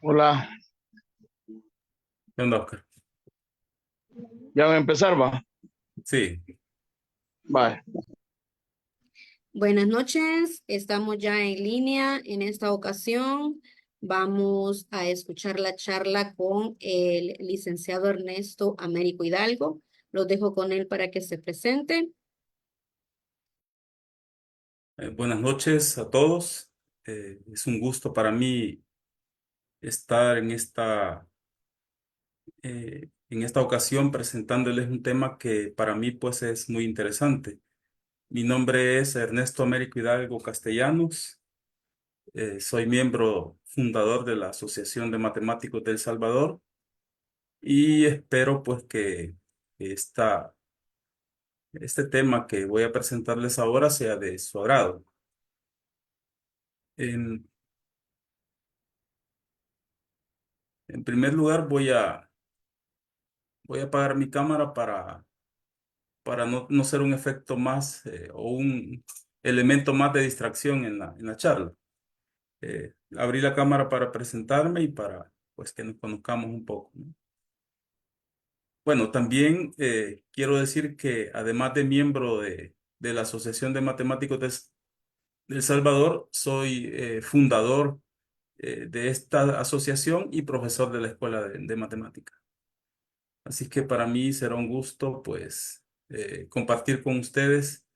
Hola, ¿Qué onda, Oscar? ya va a empezar, va. Sí, Vale. Buenas noches, estamos ya en línea. En esta ocasión vamos a escuchar la charla con el licenciado Ernesto Américo Hidalgo. Los dejo con él para que se presente. buenas noches a todos. Es un gusto para mí estar en esta ocasión presentándoles un tema que para mí pues es muy interesante. Mi nombre es Ernesto Américo Hidalgo Castellanos. Soy miembro fundador de la Asociación de Matemáticos de El Salvador y espero pues que este tema que voy a presentarles ahora sea de su agrado. En, en primer lugar voy a apagar mi cámara para no ser un efecto más o un elemento más de distracción en la charla. Abrí la cámara para presentarme y para pues que nos conozcamos un poco, ¿no? Bueno, también quiero decir que además de miembro de la Asociación de Matemáticos de El Salvador, soy fundador de esta asociación y profesor de la Escuela de Matemáticas. Así que para mí será un gusto pues compartir con ustedes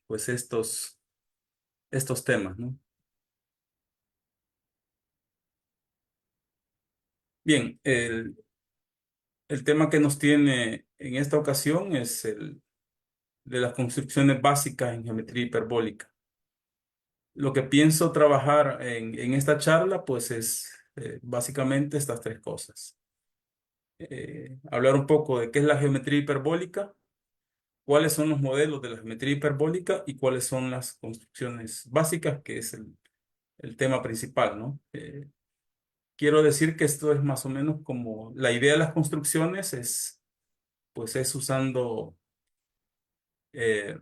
pues estos temas, ¿no? Bien, el tema que nos tiene en esta ocasión es el de las construcciones básicas en geometría hiperbólica. Lo que pienso trabajar en esta charla pues es básicamente estas tres cosas. Hablar un poco de qué es la geometría hiperbólica, cuáles son los modelos de la geometría hiperbólica y cuáles son las construcciones básicas, que es el tema principal, ¿no? Quiero decir que esto es más o menos como la idea de las construcciones pues es usando eh,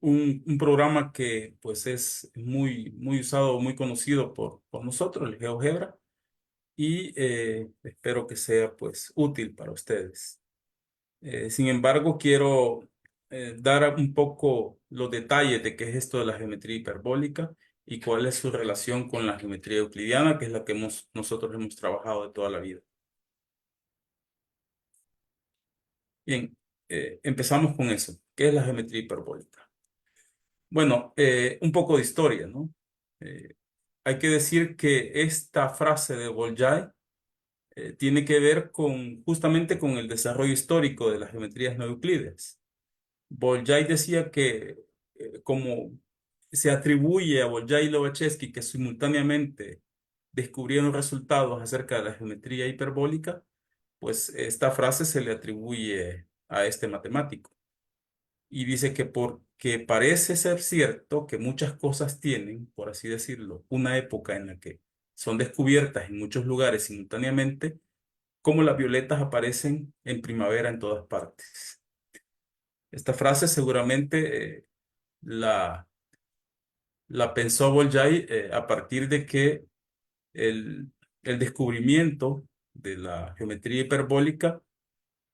un programa que pues es muy usado, muy conocido por nosotros, el GeoGebra, y espero que sea pues útil para ustedes. Sin embargo, quiero dar un poco los detalles de qué es esto de la geometría hiperbólica y cuál es su relación con la geometría euclidiana, que es la que nosotros hemos trabajado de toda la vida. Bien, empezamos con eso. ¿Qué es la geometría hiperbólica? Bueno, un poco de historia, ¿no? Eh, Hay que decir que esta frase de Bolyai tiene que ver justamente con el desarrollo histórico de las geometrías no euclídeas. Bolyai decía que como se atribuye a Bolyai y Lobachevsky que simultáneamente descubrieron resultados acerca de la geometría hiperbólica, pues esta frase se le atribuye a este matemático. Y dice que porque parece ser cierto que muchas cosas tienen, por así decirlo, una época en la que son descubiertas en muchos lugares simultáneamente, como las violetas aparecen en primavera en todas partes. Esta frase seguramente la, la pensó Bolyai a partir de que el, el descubrimiento de la geometría hiperbólica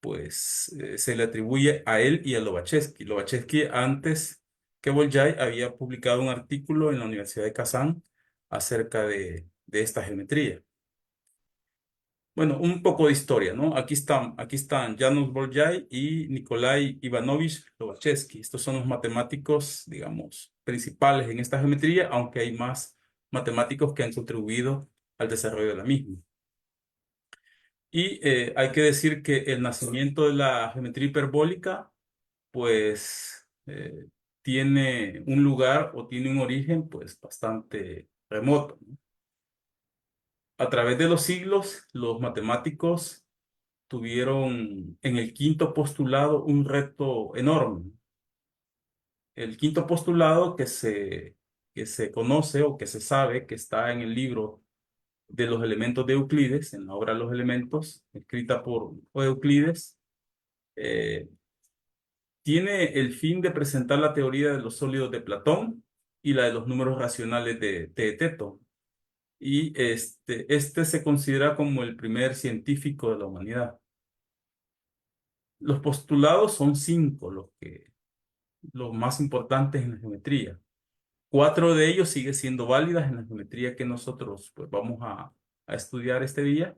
pues se le atribuye a él y a Lobachevsky. Lobachevsky antes que Bolyai había publicado un artículo en la Universidad de Kazán acerca de esta geometría. Bueno, un poco de historia, ¿no? Aquí están Janusz Bolyai y Nikolai Ivanovich Lobachevsky. Estos son los matemáticos, digamos, principales en esta geometría, aunque hay más matemáticos que han contribuido al desarrollo de la misma. Y hay que decir que el nacimiento de la geometría hiperbólica, pues, tiene un lugar o tiene un origen, pues, bastante remoto, ¿no? A través de los siglos, los matemáticos tuvieron en el quinto postulado un reto enorme. El quinto postulado que se conoce o que se sabe que está en el libro de los elementos de Euclides, en la obra Los Elementos, escrita por Euclides, tiene el fin de presentar la teoría de los sólidos de Platón y la de los números racionales de Teeteto. Y este se considera como el primer científico de la humanidad. Los postulados son 5, los más importantes en la geometría. 4 de ellos siguen siendo válidas en la geometría que nosotros pues, vamos a estudiar este día,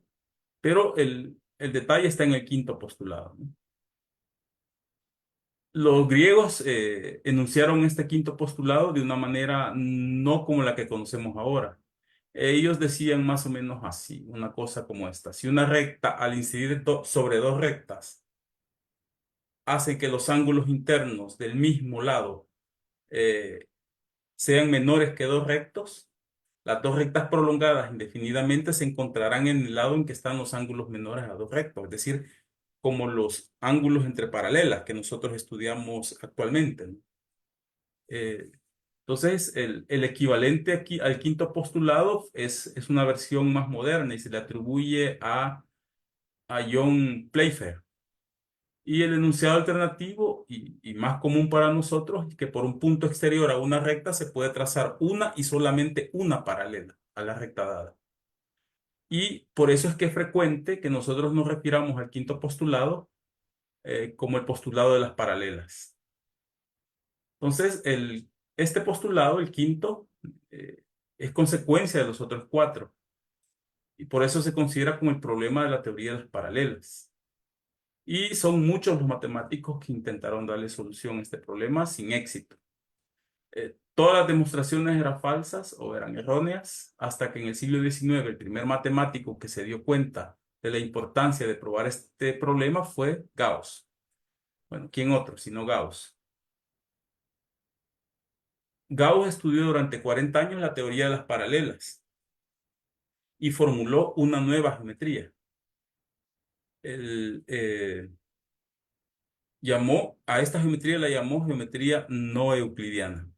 pero el detalle está en el 5.º postulado, ¿no? Los griegos enunciaron este 5.º postulado de una manera no como la que conocemos ahora. Ellos decían más o menos así, una cosa como esta: si una recta al incidir sobre 2 rectas hace que los ángulos internos del mismo lado sean menores que 2 rectos, las 2 rectas prolongadas indefinidamente se encontrarán en el lado en que están los ángulos menores a 2 rectos, es decir, como los ángulos entre paralelas que nosotros estudiamos actualmente, ¿no? Entonces, el equivalente aquí al 5.º postulado es una versión más moderna y se le atribuye a John Playfair. Y el enunciado alternativo y más común para nosotros es que por un punto exterior a una recta se puede trazar una y solamente una paralela a la recta dada. Y por eso es que es frecuente que nosotros nos refiramos al 5.º postulado como el postulado de las paralelas. Entonces, este postulado, el 5.º, es consecuencia de los otros 4. Y por eso se considera como el problema de la teoría de las paralelas. Y son muchos los matemáticos que intentaron darle solución a este problema sin éxito. Todas las demostraciones eran falsas o eran erróneas, hasta que en el siglo XIX el primer matemático que se dio cuenta de la importancia de probar este problema fue Gauss. Bueno, ¿quién otro sino Gauss? Gauss estudió durante 40 años la teoría de las paralelas y formuló una nueva geometría. A esta geometría la llamó geometría no euclidiana.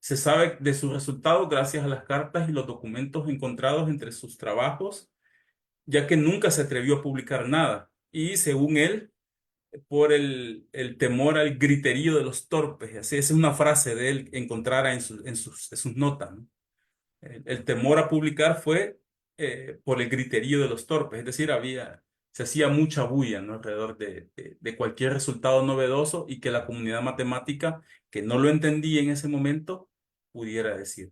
Se sabe de sus resultados gracias a las cartas y los documentos encontrados entre sus trabajos, ya que nunca se atrevió a publicar nada. Y según él, por el temor al griterío de los torpes. Así, esa es una frase de él encontrada en sus notas, ¿no? El temor a publicar fue por el griterío de los torpes, es decir, se hacía mucha bulla, ¿no?, alrededor de cualquier resultado novedoso y que la comunidad matemática, que no lo entendía en ese momento, pudiera decir.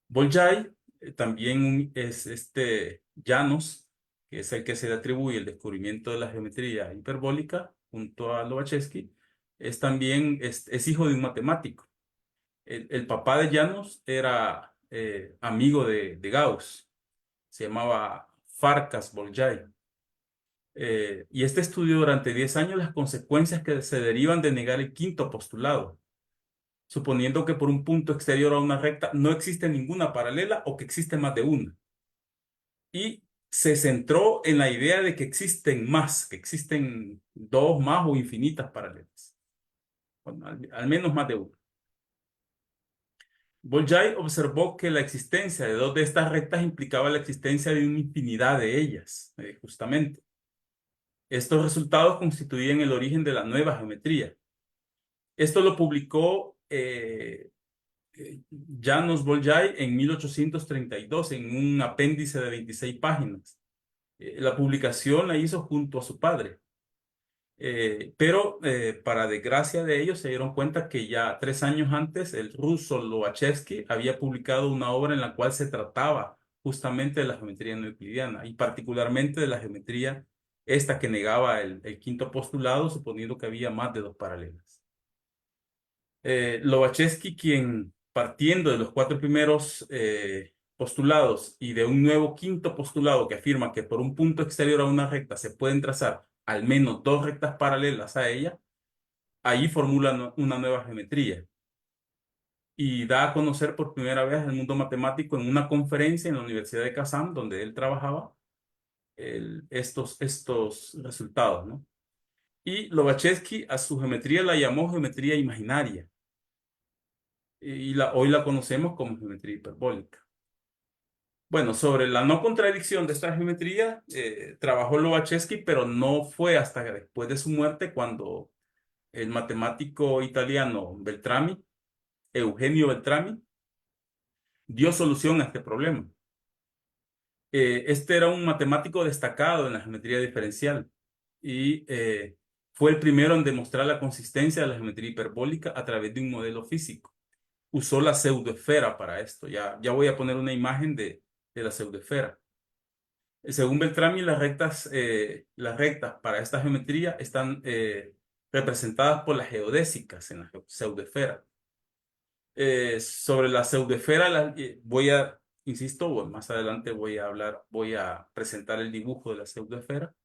Bolyai también es Janos, que es el que se le atribuye el descubrimiento de la geometría hiperbólica junto a Lobachevsky, también es hijo de un matemático. El papá de Janos era amigo de Gauss, se llamaba Farkas Bolyai. Y estudió durante 10 años las consecuencias que se derivan de negar el 5.º postulado, suponiendo que por un punto exterior a una recta no existe ninguna paralela o que existe más de una. Y se centró en la idea de que existen más, que existen 2 más o infinitas paralelas. Bueno, al menos más de una. Bolyai observó que la existencia de 2 de estas rectas implicaba la existencia de una infinidad de ellas, justamente. Estos resultados constituían el origen de la nueva geometría. Esto lo publicó Janos Bolyai en 1832 en un apéndice de 26 páginas. La publicación la hizo junto a su padre. Pero para desgracia de ellos se dieron cuenta que ya 3 años antes el ruso Lobachevsky había publicado una obra en la cual se trataba justamente de la geometría no euclidiana y particularmente de la geometría esta que negaba el 5.º postulado, suponiendo que había más de 2 paralelas. Lobachevsky, quien partiendo de los 4 primeros postulados y de un nuevo 5.º postulado que afirma que por un punto exterior a una recta se pueden trazar al menos 2 rectas paralelas a ella, ahí formula una nueva geometría y da a conocer por primera vez al mundo matemático en una conferencia en la Universidad de Kazán, donde él trabajaba, estos resultados, ¿no? Y Lobachevsky a su geometría la llamó geometría imaginaria y hoy la conocemos como geometría hiperbólica. Bueno, sobre la no contradicción de esta geometría, trabajó Lobachevsky, pero no fue hasta después de su muerte cuando el matemático italiano Beltrami, Eugenio Beltrami, dio solución a este problema. Este era un matemático destacado en la geometría diferencial y fue el primero en demostrar la consistencia de la geometría hiperbólica a través de un modelo físico. Usó la pseudoesfera para esto. Ya voy a poner una imagen de la pseudoesfera. Según Beltrami, las rectas para esta geometría están representadas por las geodésicas en la pseudoesfera. Sobre la pseudoesfera insisto, bueno, más adelante voy a presentar el dibujo de la pseudoesfera.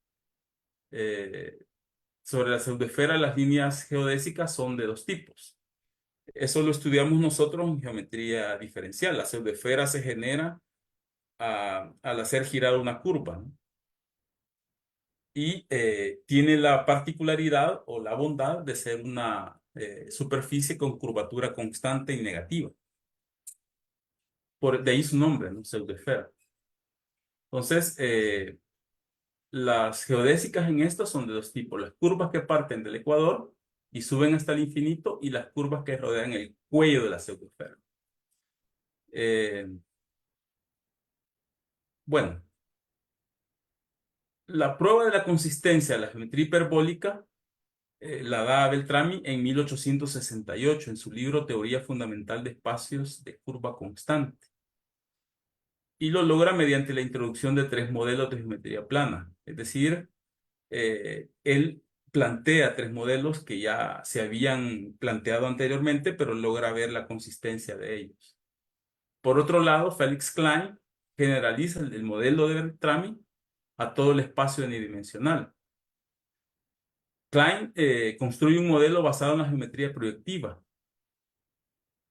Eh, Sobre la pseudoesfera, las líneas geodésicas son de dos tipos. Eso lo estudiamos nosotros en geometría diferencial. La pseudoesfera se genera al hacer girar una curva, ¿no? Y tiene la particularidad o la bondad de ser una superficie con curvatura constante y negativa. De ahí su nombre, ¿no? Pseudoesfera. Entonces, las geodésicas en esto son de dos tipos: las curvas que parten del ecuador y suben hasta el infinito, y las curvas que rodean el cuello de la pseudoesfera. Bueno, la prueba de la consistencia de la geometría hiperbólica la da Beltrami en 1868 en su libro Teoría Fundamental de Espacios de Curva Constante. Y lo logra mediante la introducción de 3 modelos de geometría plana. Es decir, él plantea 3 modelos que ya se habían planteado anteriormente, pero logra ver la consistencia de ellos. Por otro lado, Felix Klein generaliza el modelo de Beltrami a todo el espacio unidimensional. Klein construye un modelo basado en la geometría proyectiva.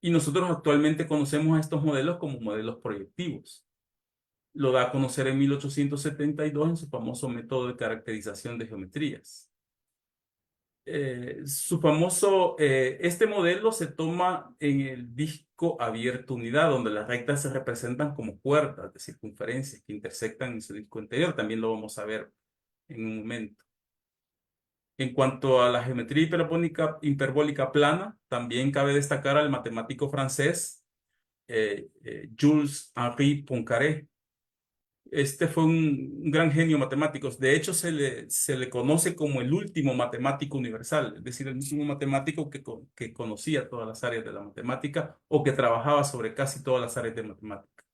Y nosotros actualmente conocemos a estos modelos como modelos proyectivos. Lo da a conocer en 1872 en su famoso método de caracterización de geometrías. Este modelo se toma en el disco abierto unidad, donde las rectas se representan como cuerdas de circunferencia que intersectan en su disco interior. También lo vamos a ver en un momento. En cuanto a la geometría hiperbólica plana, también cabe destacar al matemático francés Jules-Henri Poincaré. Este fue un gran genio matemático. De hecho, se le conoce como el último matemático universal, es decir, el último matemático que conocía todas las áreas de la matemática o que trabajaba sobre casi todas las áreas de matemática.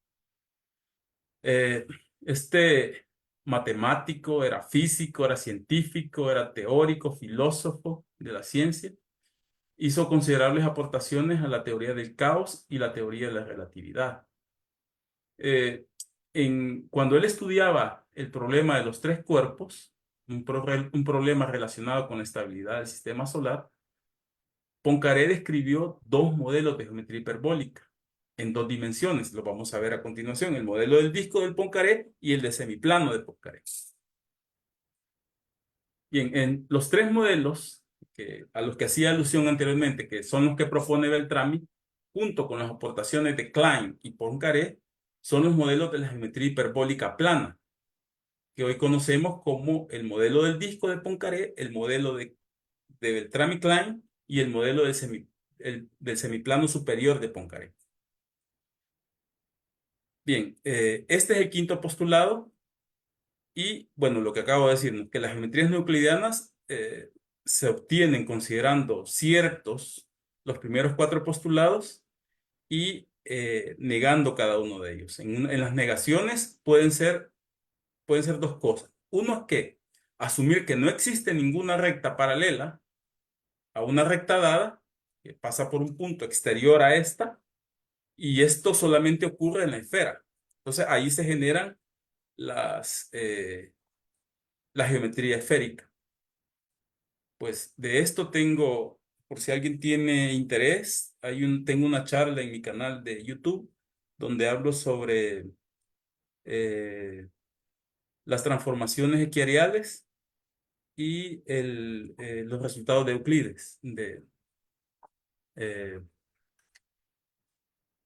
Este matemático era físico, era científico, era teórico, filósofo de la ciencia. Hizo considerables aportaciones a la teoría del caos y la teoría de la relatividad. Cuando él estudiaba el problema de los 3 cuerpos, un problema relacionado con la estabilidad del sistema solar, Poincaré describió 2 modelos de geometría hiperbólica en 2 dimensiones. Lo vamos a ver a continuación: el modelo del disco del Poincaré y el de semiplano de Poincaré. Bien, en los 3 modelos a los que hacía alusión anteriormente, que son los que propone Beltrami, junto con las aportaciones de Klein y Poincaré, son los modelos de la geometría hiperbólica plana, que hoy conocemos como el modelo del disco de Poincaré, el modelo de Beltrami Klein y el modelo del semiplano superior de Poincaré. Bien, este es el quinto postulado. Y bueno, lo que acabo de decir, que las geometrías no euclidianas se obtienen considerando ciertos los primeros 4 postulados y negando cada uno de ellos. En las negaciones pueden ser 2 cosas. Uno es que asumir que no existe ninguna recta paralela a una recta dada que pasa por un punto exterior a esta, y esto solamente ocurre en la esfera. Entonces ahí se generan la geometría esférica. Pues de esto tengo, por si alguien tiene interés, tengo una charla en mi canal de YouTube donde hablo sobre las transformaciones equiareales y los resultados de Euclides eh,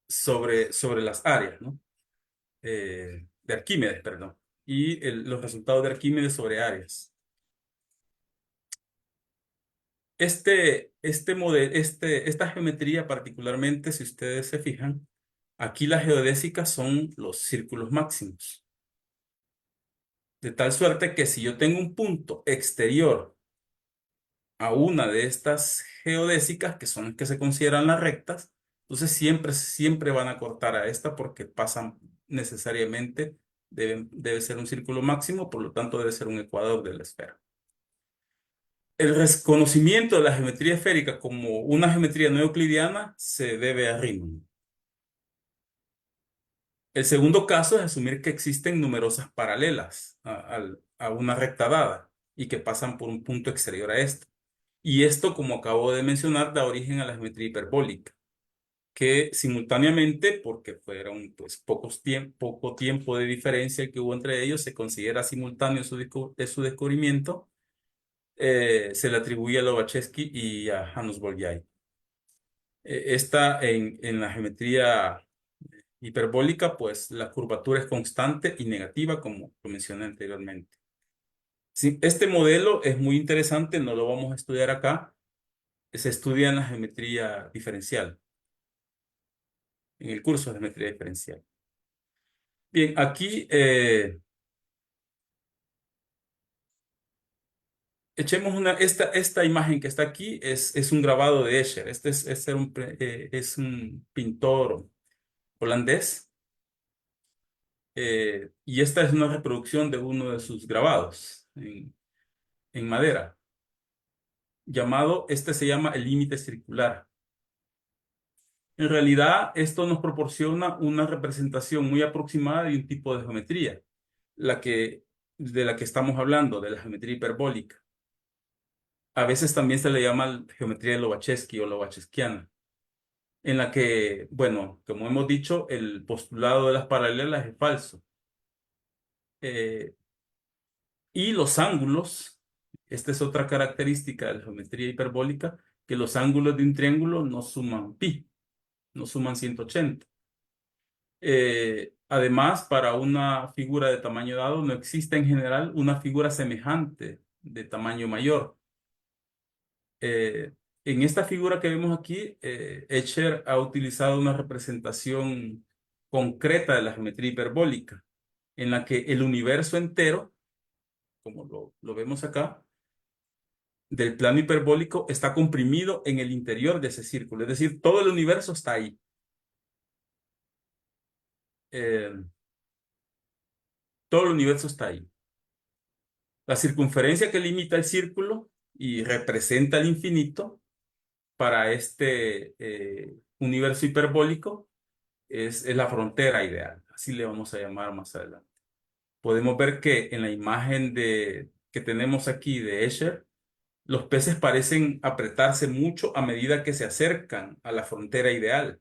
sobre las áreas, ¿no? de Arquímedes, perdón, y los resultados de Arquímedes sobre áreas. Esta geometría particularmente, si ustedes se fijan, aquí las geodésicas son los círculos máximos. De tal suerte que si yo tengo un punto exterior a una de estas geodésicas, que son las que se consideran las rectas, entonces siempre van a cortar a esta porque pasan necesariamente, debe ser un círculo máximo, por lo tanto debe ser un ecuador de la esfera. El reconocimiento de la geometría esférica como una geometría no euclidiana se debe a Riemann. El segundo caso es asumir que existen numerosas paralelas a una recta dada y que pasan por un punto exterior a esta. Y esto, como acabo de mencionar, da origen a la geometría hiperbólica, que simultáneamente, porque fueron pues, poco tiempo de diferencia que hubo entre ellos, se considera simultáneo de su descubrimiento, se le atribuye a Lobachevsky y a Janusz Bolyai. Esta en la geometría hiperbólica, pues la curvatura es constante y negativa, como lo mencioné anteriormente. Sí, este modelo es muy interesante, no lo vamos a estudiar acá, se estudia en la geometría diferencial, en el curso de geometría diferencial. Bien, aquí echemos esta imagen que está aquí es un grabado de Escher. Es un pintor holandés. Y esta es una reproducción de uno de sus grabados en madera, este se llama el límite circular. En realidad, esto nos proporciona una representación muy aproximada de un tipo de geometría, de la que estamos hablando, de la geometría hiperbólica. A veces también se le llama geometría de Lobachevsky o lobachevskiana, en la que, bueno, como hemos dicho, el postulado de las paralelas es falso. Y los ángulos, esta es otra característica de la geometría hiperbólica, que los ángulos de un triángulo no suman pi, no suman 180. Además, para una figura de tamaño dado no existe en general una figura semejante de tamaño mayor. En esta figura que vemos aquí, Escher ha utilizado una representación concreta de la geometría hiperbólica, en la que el universo entero, como lo vemos acá, del plano hiperbólico está comprimido en el interior de ese círculo. Es decir, todo el universo está ahí. Todo el universo está ahí. La circunferencia que limita el círculo y representa el infinito para este universo hiperbólico es la frontera ideal. Así le vamos a llamar más adelante. Podemos ver que en la imagen que tenemos aquí de Escher, los peces parecen apretarse mucho a medida que se acercan a la frontera ideal.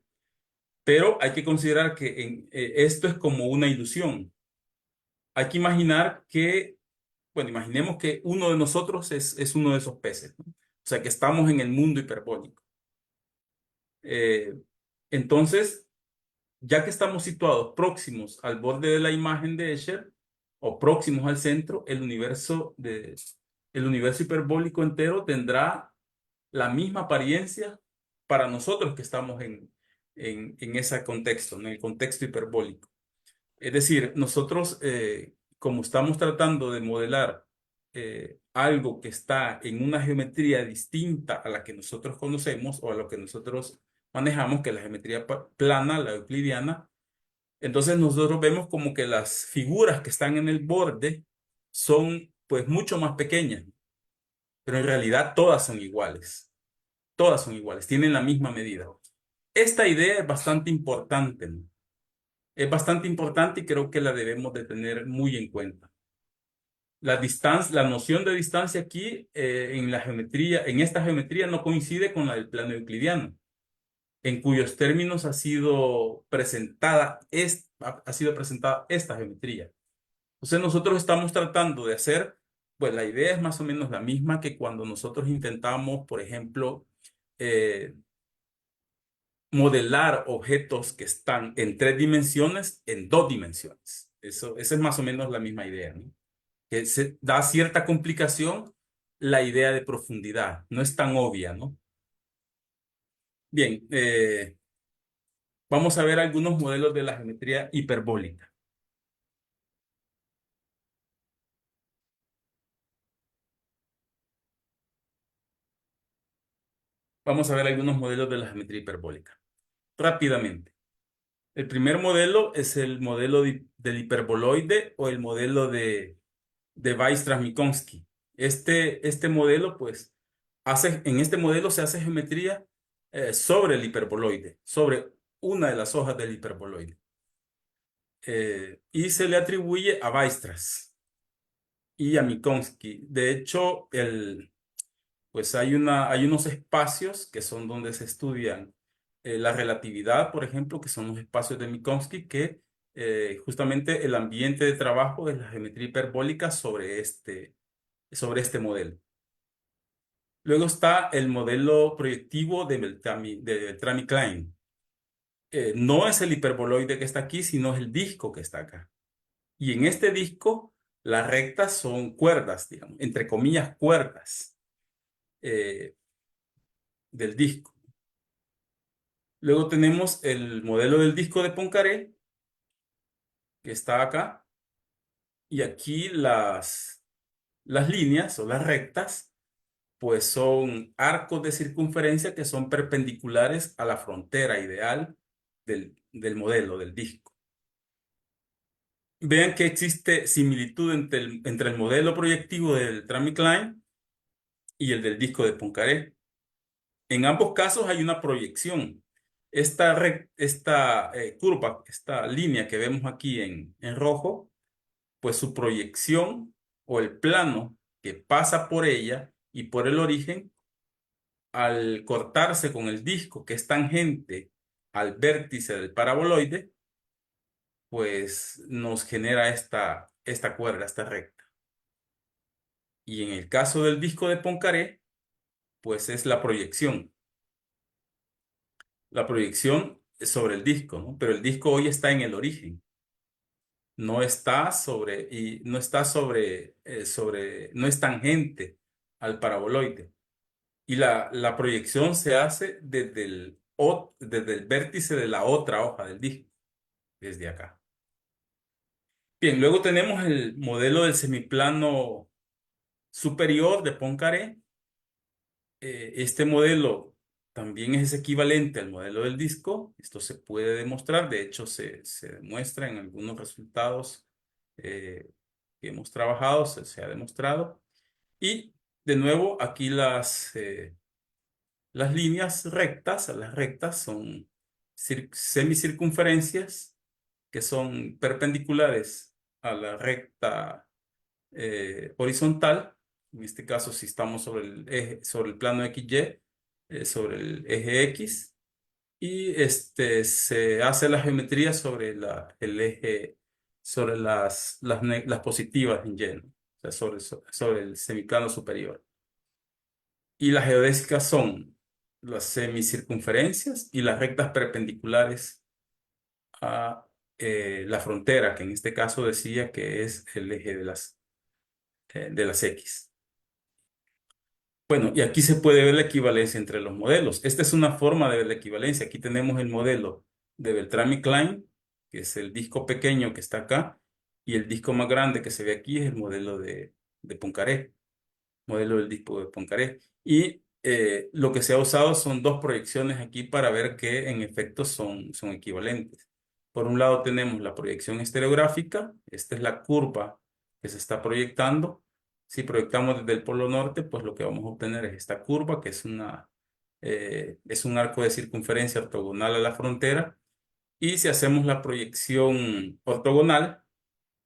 Pero hay que considerar que esto es como una ilusión. Hay que imaginar imaginemos que uno de nosotros es uno de esos peces, ¿no? O sea, que estamos en el mundo hiperbólico. Entonces, ya que estamos situados próximos al borde de la imagen de Escher, o próximos al centro, el universo hiperbólico entero tendrá la misma apariencia para nosotros que estamos en ese contexto, en el contexto hiperbólico. Es decir, nosotros, como estamos tratando de modelar algo que está en una geometría distinta a la que nosotros conocemos o a lo que nosotros manejamos, que es la geometría plana, la euclidiana, entonces nosotros vemos como que las figuras que están en el borde son pues mucho más pequeñas, pero en realidad todas son iguales. Todas son iguales, tienen la misma medida. Esta idea es bastante importante, ¿no? Es bastante importante y creo que la debemos de tener muy en cuenta. La noción de distancia aquí en esta geometría no coincide con la del plano euclidiano, en cuyos términos ha sido presentada esta geometría. Entonces nosotros estamos tratando de hacer, pues la idea es más o menos la misma que cuando nosotros intentamos, por ejemplo, modelar objetos que están en 3 dimensiones en 2 dimensiones. Esa es más o menos la misma idea, ¿no? Que se da cierta complicación la idea de profundidad. No es tan obvia, ¿no? Bien, vamos a ver algunos modelos de la geometría hiperbólica. Vamos a ver algunos modelos de la geometría hiperbólica. Rápidamente. El primer modelo es el modelo del hiperboloide o el modelo de Weierstrass-Minkowski. Este modelo, pues, en este modelo se hace geometría sobre el hiperboloide, sobre una de las hojas del hiperboloide. Y se le atribuye a Weierstrass y a Minkowski. De hecho, pues hay unos espacios que son donde se estudian la relatividad, por ejemplo, que son los espacios de Minkowski, que justamente el ambiente de trabajo es la geometría hiperbólica sobre este modelo. Luego está el modelo proyectivo de Beltrami-Klein. No es el hiperboloide que está aquí, sino es el disco que está acá. Y en este disco, las rectas son cuerdas, digamos, entre comillas, cuerdas del disco. Luego tenemos el modelo del disco de Poincaré, que está acá. Y aquí las líneas o las rectas, pues son arcos de circunferencia que son perpendiculares a la frontera ideal del modelo, del disco. Vean que existe similitud entre el modelo proyectivo del Beltrami-Klein y el del disco de Poincaré. En ambos casos hay una proyección. Esta curva, esta línea que vemos aquí en rojo, pues su proyección o el plano que pasa por ella y por el origen, al cortarse con el disco que es tangente al vértice del paraboloide, pues nos genera esta cuerda, esta recta. Y en el caso del disco de Poincaré, pues es la proyección. La proyección es sobre el disco, ¿no? Pero el disco hoy está en el origen. No está no es tangente al paraboloide. Y la proyección se hace desde el vértice de la otra hoja del disco, desde acá. Bien, luego tenemos el modelo del semiplano superior de Poincaré. Este modelo también es equivalente al modelo del disco. Esto se puede demostrar, de hecho se demuestra en algunos resultados que hemos trabajado, se ha demostrado. Y de nuevo, aquí las líneas rectas, las rectas son semicircunferencias que son perpendiculares a la recta horizontal. En este caso, si estamos sobre el plano XY, sobre el eje X, y se hace la geometría sobre el eje, sobre las positivas en Y, ¿no? O sea, sobre el semiplano superior. Y las geodésicas son las semicircunferencias y las rectas perpendiculares a la frontera, que en este caso decía que es el eje de las X. Bueno, y aquí se puede ver la equivalencia entre los modelos. Esta es una forma de ver la equivalencia. Aquí tenemos el modelo de Beltrami-Klein, que es el disco pequeño que está acá, y el disco más grande que se ve aquí es el modelo de Poincaré, modelo del disco de Poincaré. Y lo que se ha usado son dos proyecciones aquí para ver que en efecto son equivalentes. Por un lado tenemos la proyección estereográfica. Esta es la curva que se está proyectando. Si proyectamos desde el polo norte, pues lo que vamos a obtener es esta curva, que es un arco de circunferencia ortogonal a la frontera. Y si hacemos la proyección ortogonal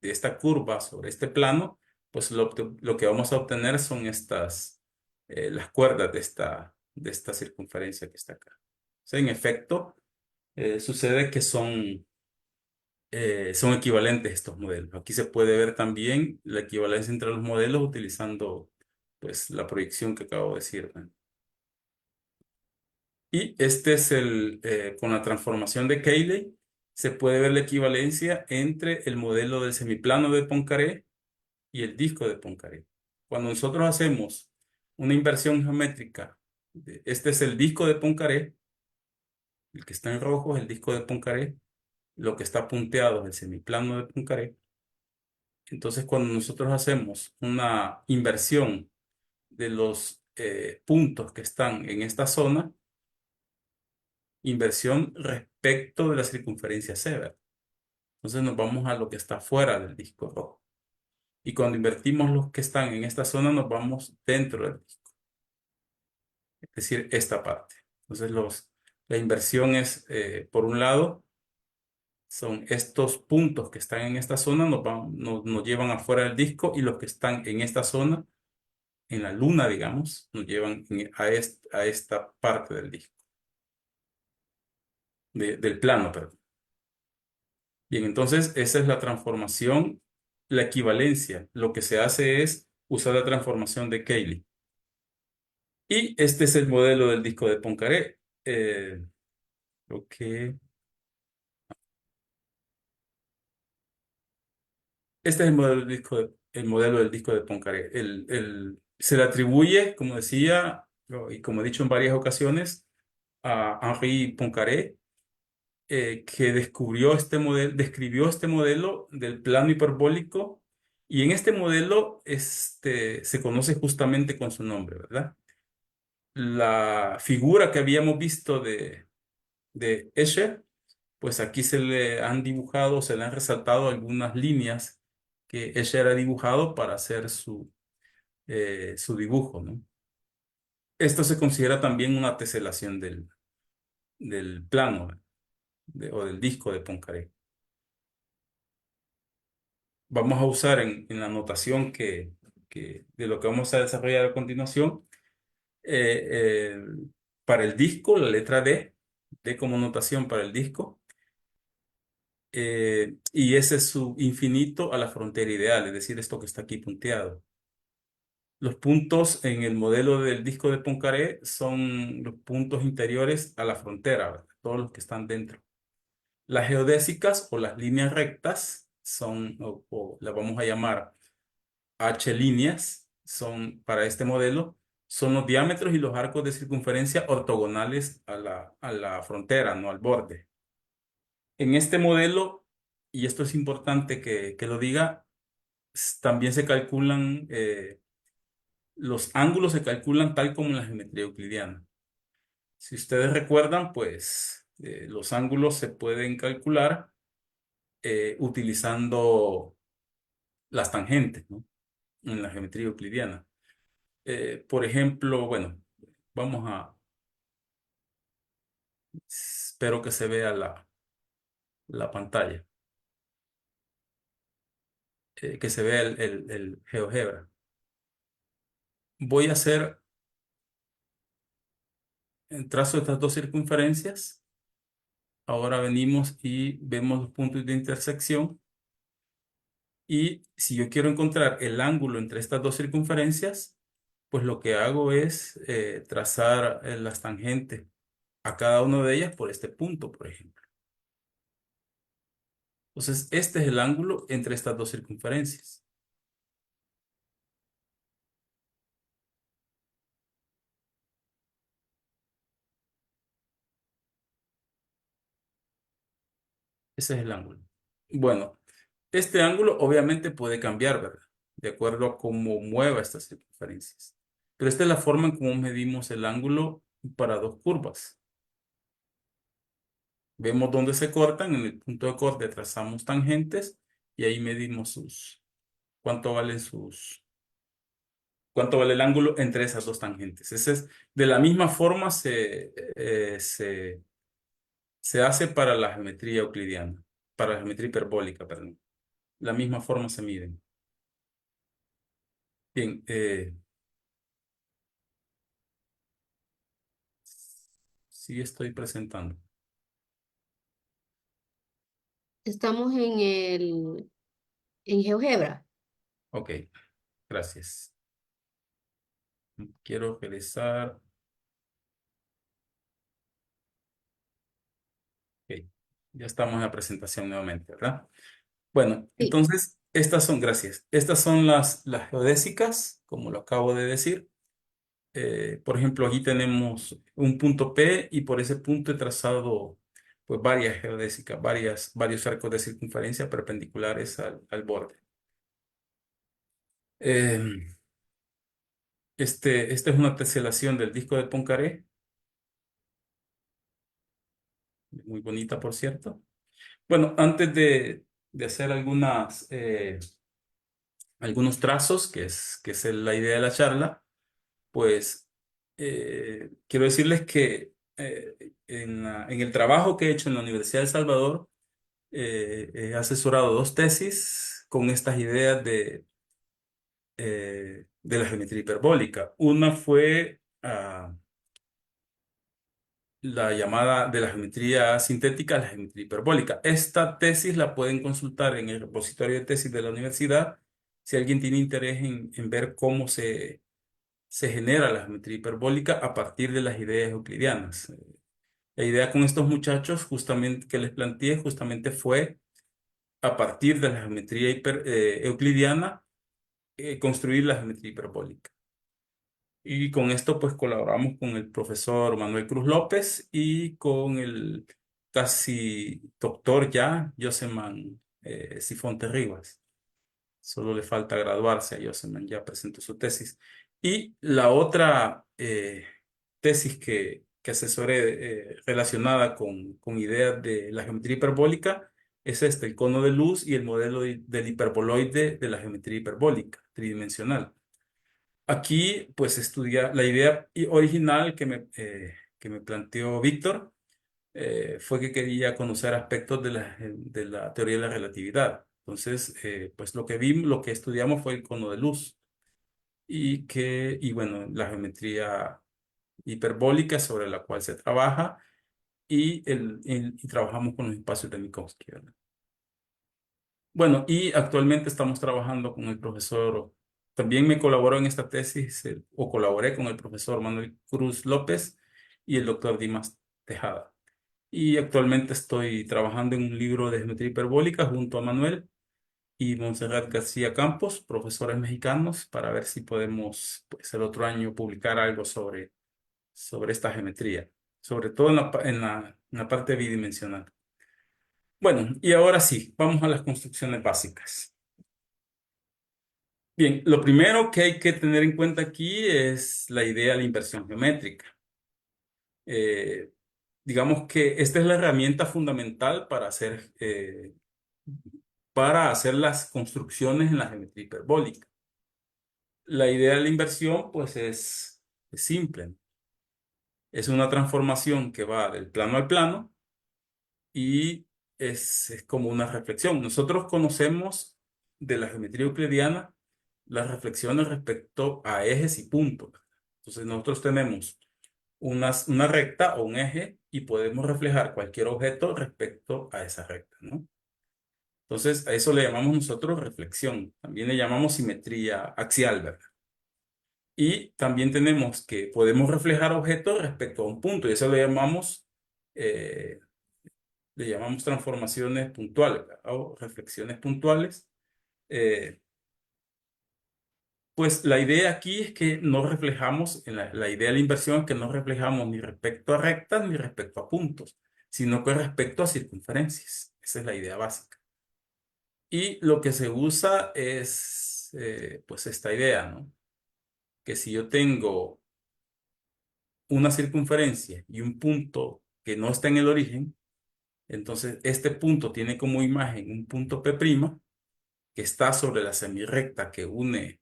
de esta curva sobre este plano, pues lo que vamos a obtener son las cuerdas de esta circunferencia que está acá. O sea, en efecto, sucede que son equivalentes estos modelos. Aquí se puede ver también la equivalencia entre los modelos utilizando pues, la proyección que acabo de decir, ¿no? Y este es con la transformación de Cayley, se puede ver la equivalencia entre el modelo del semiplano de Poincaré y el disco de Poincaré. Cuando nosotros hacemos una inversión geométrica, este es el disco de Poincaré, el que está en rojo es el disco de Poincaré, lo que está punteado es el semiplano de Poincaré. Entonces, cuando nosotros hacemos una inversión de los puntos que están en esta zona, inversión respecto de la circunferencia C, ¿verdad? Entonces nos vamos a lo que está fuera del disco rojo. Y cuando invertimos los que están en esta zona, nos vamos dentro del disco. Es decir, esta parte. Entonces la inversión es, por un lado, son estos puntos que están en esta zona, nos llevan afuera del disco, y los que están en esta zona, en la luna, digamos, nos llevan a esta parte del disco, del plano, perdón. Bien, entonces esa es la transformación, la equivalencia. Lo que se hace es usar la transformación de Cayley. Y este es el modelo del disco de Poincaré. Ok. Este es el modelo del disco de Poincaré. Se le atribuye, como decía, y como he dicho en varias ocasiones, a Henri Poincaré, que describió este modelo del plano hiperbólico, y en este modelo se conoce justamente con su nombre, ¿verdad? La figura que habíamos visto de Escher, pues aquí se le han dibujado, se le han resaltado algunas líneas que Escher ha dibujado para hacer su dibujo, ¿no? Esto se considera también una teselación del plano, o del disco de Poincaré. Vamos a usar en la notación de lo que vamos a desarrollar a continuación, eh, eh, para el disco, la letra D como notación para el disco, y ese es su infinito a la frontera ideal, es decir, esto que está aquí punteado. Los puntos en el modelo del disco de Poincaré son los puntos interiores a la frontera, ¿verdad? Todos los que están dentro. Las geodésicas, o las líneas rectas, son, o las vamos a llamar H líneas, son para este modelo, son los diámetros y los arcos de circunferencia ortogonales a la frontera, no al borde. En este modelo, y esto es importante que lo diga, también se calculan, los ángulos se calculan tal como en la geometría euclidiana. Si ustedes recuerdan, pues los ángulos se pueden calcular utilizando las tangentes, ¿no? En la geometría euclidiana. Por ejemplo, bueno, espero que se vea la pantalla, que se vea el GeoGebra. Voy a hacer el trazo de estas dos circunferencias. Ahora venimos y vemos los puntos de intersección. Y si yo quiero encontrar el ángulo entre estas dos circunferencias, pues lo que hago es trazar las tangentes a cada una de ellas por este punto, por ejemplo. Entonces, este es el ángulo entre estas dos circunferencias. Ese es el ángulo. Bueno, este ángulo obviamente puede cambiar, ¿verdad? De acuerdo a cómo mueva estas circunferencias. Pero esta es la forma en cómo medimos el ángulo para dos curvas. Vemos dónde se cortan, en el punto de corte trazamos tangentes, y ahí medimos cuánto cuánto vale el ángulo entre esas dos tangentes. De la misma forma se hace para la geometría euclidiana, para la geometría hiperbólica, perdón. La misma forma se miden. Bien, sí estoy presentando. Estamos en GeoGebra. Ok, gracias. Quiero realizar Ya estamos en la presentación nuevamente, ¿verdad? Bueno, Sí. entonces, gracias. Estas son las geodésicas, como lo acabo de decir. Por ejemplo, aquí tenemos un punto P y por ese punto he trazado pues, varias geodésicas, varios arcos de circunferencia perpendiculares al borde. Eh, esta es una teselación del disco de Poincaré, muy bonita, por cierto. Bueno, antes de hacer algunos trazos, que es la idea de la charla, pues quiero decirles que en el trabajo que he hecho en la Universidad de El Salvador, he asesorado dos tesis con estas ideas de la geometría hiperbólica. Una fue la llamada de la geometría sintética a la geometría hiperbólica. Esta tesis la pueden consultar en el repositorio de tesis de la universidad si alguien tiene interés en ver cómo se genera la geometría hiperbólica a partir de las ideas euclidianas. La idea con estos muchachos justamente que les planteé justamente fue a partir de la geometría euclidiana construir la geometría hiperbólica. Y con esto pues colaboramos con el profesor Manuel Cruz López y con el casi doctor ya, Joseman Sifonte Rivas. Solo le falta graduarse a Joseman, ya presentó su tesis. Y la otra tesis que asesoré relacionada con ideas de la geometría hiperbólica es el cono de luz y el modelo del hiperboloide de la geometría hiperbólica tridimensional. Aquí, pues, estudia la idea original que me planteó Víctor, fue que quería conocer aspectos de la teoría de la relatividad. Entonces, pues, lo que estudiamos fue el cono de luz y bueno, la geometría hiperbólica sobre la cual se trabaja y trabajamos con los espacios de Minkowski, ¿verdad? Bueno, y actualmente estamos trabajando con el profesor, también me colaboró en esta tesis, o colaboré con el profesor Manuel Cruz López y el doctor Dimas Tejada. Y actualmente estoy trabajando en un libro de geometría hiperbólica junto a Manuel y Montserrat García Campos, profesores mexicanos, para ver si podemos, pues, el otro año publicar algo sobre esta geometría, sobre todo en la parte bidimensional. Bueno, y ahora sí, vamos a las construcciones básicas. Bien, lo primero que hay que tener en cuenta aquí es la idea de la inversión geométrica. Eh, digamos que esta es la herramienta fundamental para hacer las construcciones en la geometría hiperbólica. La idea de la inversión, pues, es simple. Es una transformación que va del plano al plano y es como una reflexión. Nosotros conocemos de la geometría euclidiana las reflexiones respecto a ejes y puntos. Entonces nosotros tenemos una recta o un eje y podemos reflejar cualquier objeto respecto a esa recta, ¿no? Entonces a eso le llamamos nosotros reflexión. También le llamamos simetría axial, ¿verdad? Y también tenemos que podemos reflejar objetos respecto a un punto y eso eh, le llamamos transformaciones puntuales, ¿verdad? O reflexiones puntuales. Eh, Pues la idea aquí es que no reflejamos, la idea de la inversión es que no reflejamos ni respecto a rectas ni respecto a puntos, sino que respecto a circunferencias. Esa es la idea básica. Y lo que se usa es, pues, esta idea, ¿no? Que si yo tengo una circunferencia y un punto que no está en el origen, entonces este punto tiene como imagen un punto P', que está sobre la semirrecta que une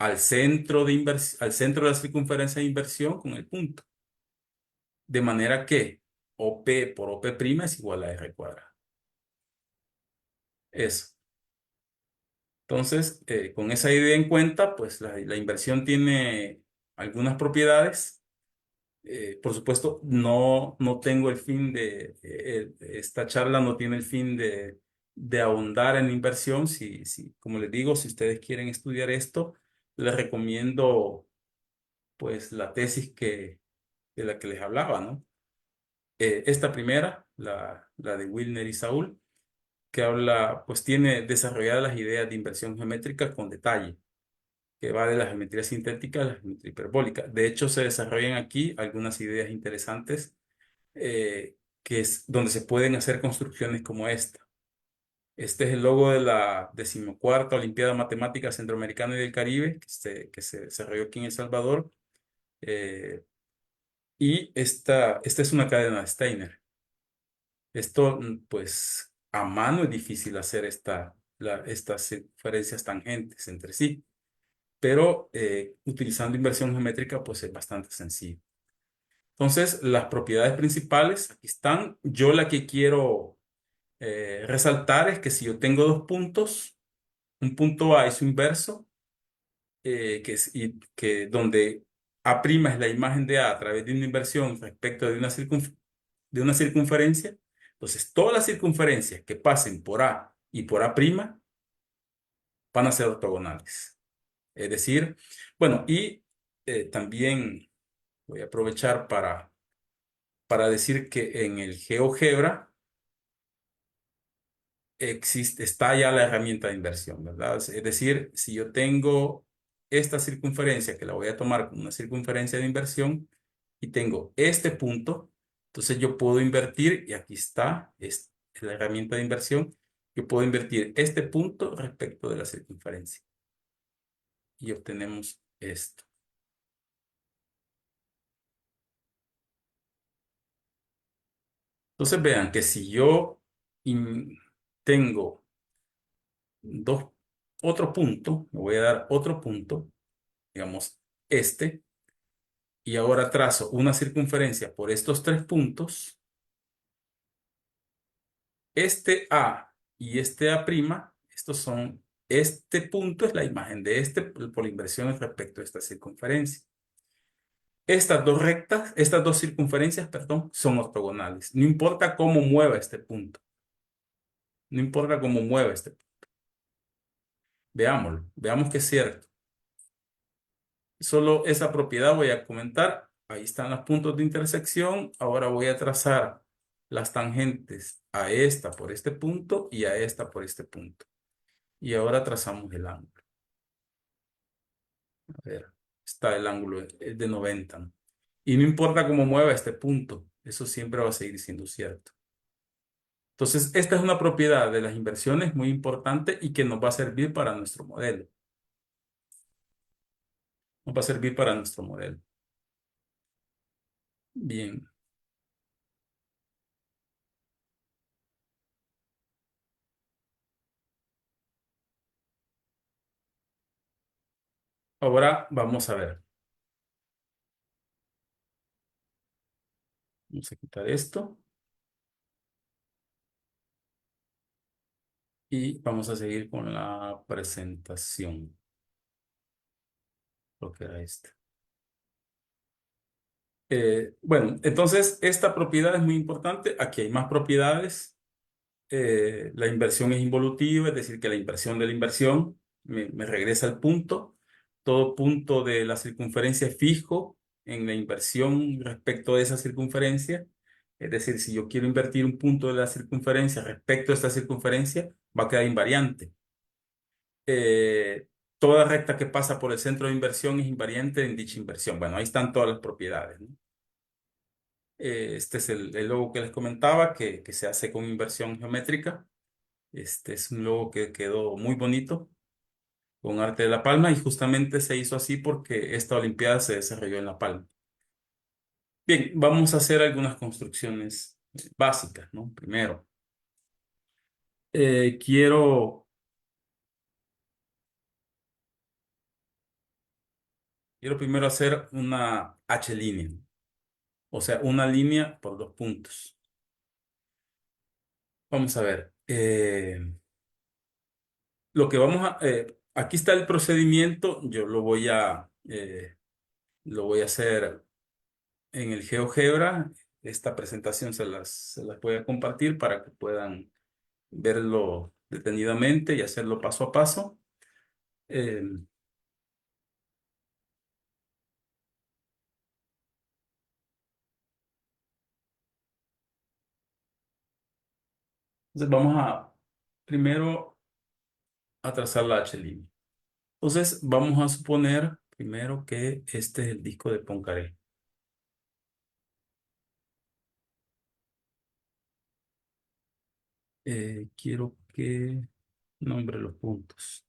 al centro de la circunferencia de inversión con el punto. De manera que OP por OP' es igual a R cuadrado. Eso. Entonces, con esa idea en cuenta, pues la inversión tiene algunas propiedades. Por supuesto, no tengo el fin esta charla no tiene el fin de ahondar en la inversión. Como les digo, si ustedes quieren estudiar esto, les recomiendo pues la tesis de la que les hablaba, ¿no? Esta primera, la de Wilner y Saúl, que habla, pues tiene desarrolladas las ideas de inversión geométrica con detalle, que va de la geometría sintética a la geometría hiperbólica. De hecho, se desarrollan aquí algunas ideas interesantes, que es donde se pueden hacer construcciones como esta. Este es el logo de la 14ª Olimpiada Matemática Centroamericana y del Caribe, que se desarrolló aquí en El Salvador. Y esta es una cadena de Steiner. Esto, pues, a mano es difícil hacer estas circunferencias tangentes entre sí, pero utilizando inversión geométrica, pues es bastante sencillo. Entonces, las propiedades principales aquí están. Yo la que quiero resaltar es que si yo tengo dos puntos, un punto A y su inverso, donde A' es la imagen de A través de una inversión respecto de una circunferencia, entonces todas las circunferencias que pasen por A y por A' van a ser ortogonales. Es decir, bueno, y también voy a aprovechar para decir que en el GeoGebra está ya la herramienta de inversión, ¿verdad? Es decir, si yo tengo esta circunferencia, que la voy a tomar como una circunferencia de inversión, y tengo este punto, entonces yo puedo invertir, y aquí está, es la herramienta de inversión, yo puedo invertir este punto respecto de la circunferencia. Y obtenemos esto. Entonces vean que si yo tengo otro punto, me voy a dar otro punto, digamos este, y ahora trazo una circunferencia por estos tres puntos, este A y este A', este punto es la imagen de este por la inversión respecto a esta circunferencia. Estas dos circunferencias, perdón, son ortogonales. No importa cómo mueva este punto. No importa cómo mueva este punto. Veámoslo. Veamos que es cierto. Solo esa propiedad voy a comentar. Ahí están los puntos de intersección. Ahora voy a trazar las tangentes a esta por este punto y a esta por este punto. Y ahora trazamos el ángulo. A ver, está el ángulo es de 90, ¿no? Y no importa cómo mueva este punto, eso siempre va a seguir siendo cierto. Entonces, esta es una propiedad de las inversiones muy importante y que nos va a servir para nuestro modelo. Nos va a servir para nuestro modelo. Bien. Ahora vamos a ver. Vamos a quitar esto. Y vamos a seguir con la presentación. Lo que era esta. Bueno, entonces esta propiedad es muy importante. Aquí hay más propiedades. La inversión es involutiva, es decir, que la inversión de la inversión me regresa al punto. Todo punto de la circunferencia es fijo en la inversión respecto de esa circunferencia. Es decir, si yo quiero invertir un punto de la circunferencia respecto a esta circunferencia, va a quedar invariante. Toda recta que pasa por el centro de inversión es invariante en dicha inversión. Bueno, ahí están todas las propiedades, ¿no? Este es el logo que les comentaba, que se hace con inversión geométrica. Este es un logo que quedó muy bonito, con arte de La Palma, y justamente se hizo así porque esta Olimpiada se desarrolló en La Palma. Bien, vamos a hacer algunas construcciones básicas, ¿no? Primero, quiero primero hacer una H-línea, o sea, una línea por dos puntos. Vamos a ver. Aquí está el procedimiento. Yo lo voy a hacer en el GeoGebra. Esta presentación se las voy a compartir para que puedan verlo detenidamente y hacerlo paso a paso. Eh, Entonces vamos a primero a trazar la H línea. Entonces vamos a suponer primero que este es el disco de Poincaré. Quiero que nombre los puntos.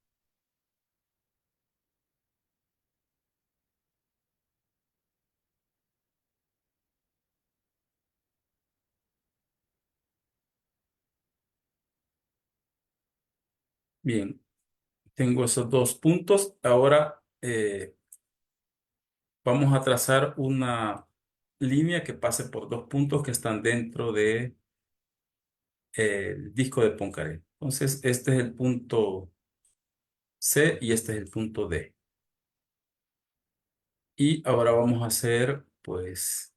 Bien, tengo esos dos puntos. Ahora vamos a trazar una línea que pase por dos puntos que están dentro de, el disco de Poincaré. Entonces, este es el punto C y este es el punto D. Y ahora vamos a hacer, pues,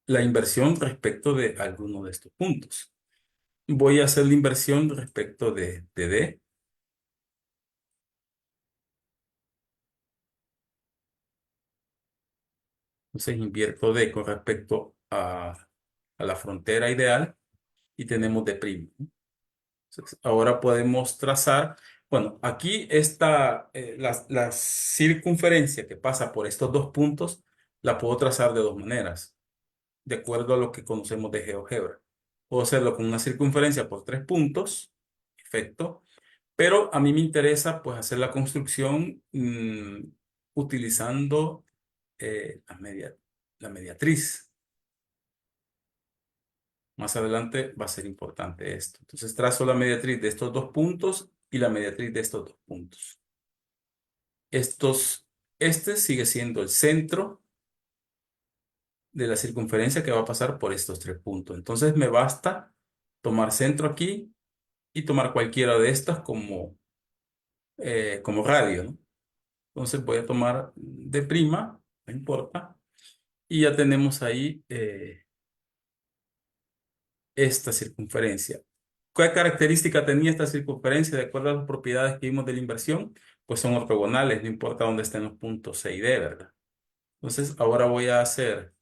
la inversión respecto de alguno de estos puntos. Voy a hacer la inversión respecto de D. Entonces, invierto D con respecto a la frontera ideal y tenemos D'. Entonces, ahora podemos trazar, bueno, aquí está la circunferencia que pasa por estos dos puntos, la puedo trazar de dos maneras, de acuerdo a lo que conocemos de GeoGebra. Puedo hacerlo con una circunferencia por tres puntos, perfecto, pero a mí me interesa pues hacer la construcción utilizando la mediatriz. Más adelante va a ser importante esto. Entonces trazo la mediatriz de estos dos puntos y la mediatriz de estos dos puntos. Este sigue siendo el centro de la circunferencia que va a pasar por estos tres puntos. Entonces me basta tomar centro aquí y tomar cualquiera de estas como radio, ¿no? Entonces voy a tomar D', no importa, y ya tenemos ahí esta circunferencia. ¿Qué característica tenía esta circunferencia de acuerdo a las propiedades que vimos de la inversión? Pues son ortogonales, no importa dónde estén los puntos C y D, ¿verdad? Entonces ahora voy a hacer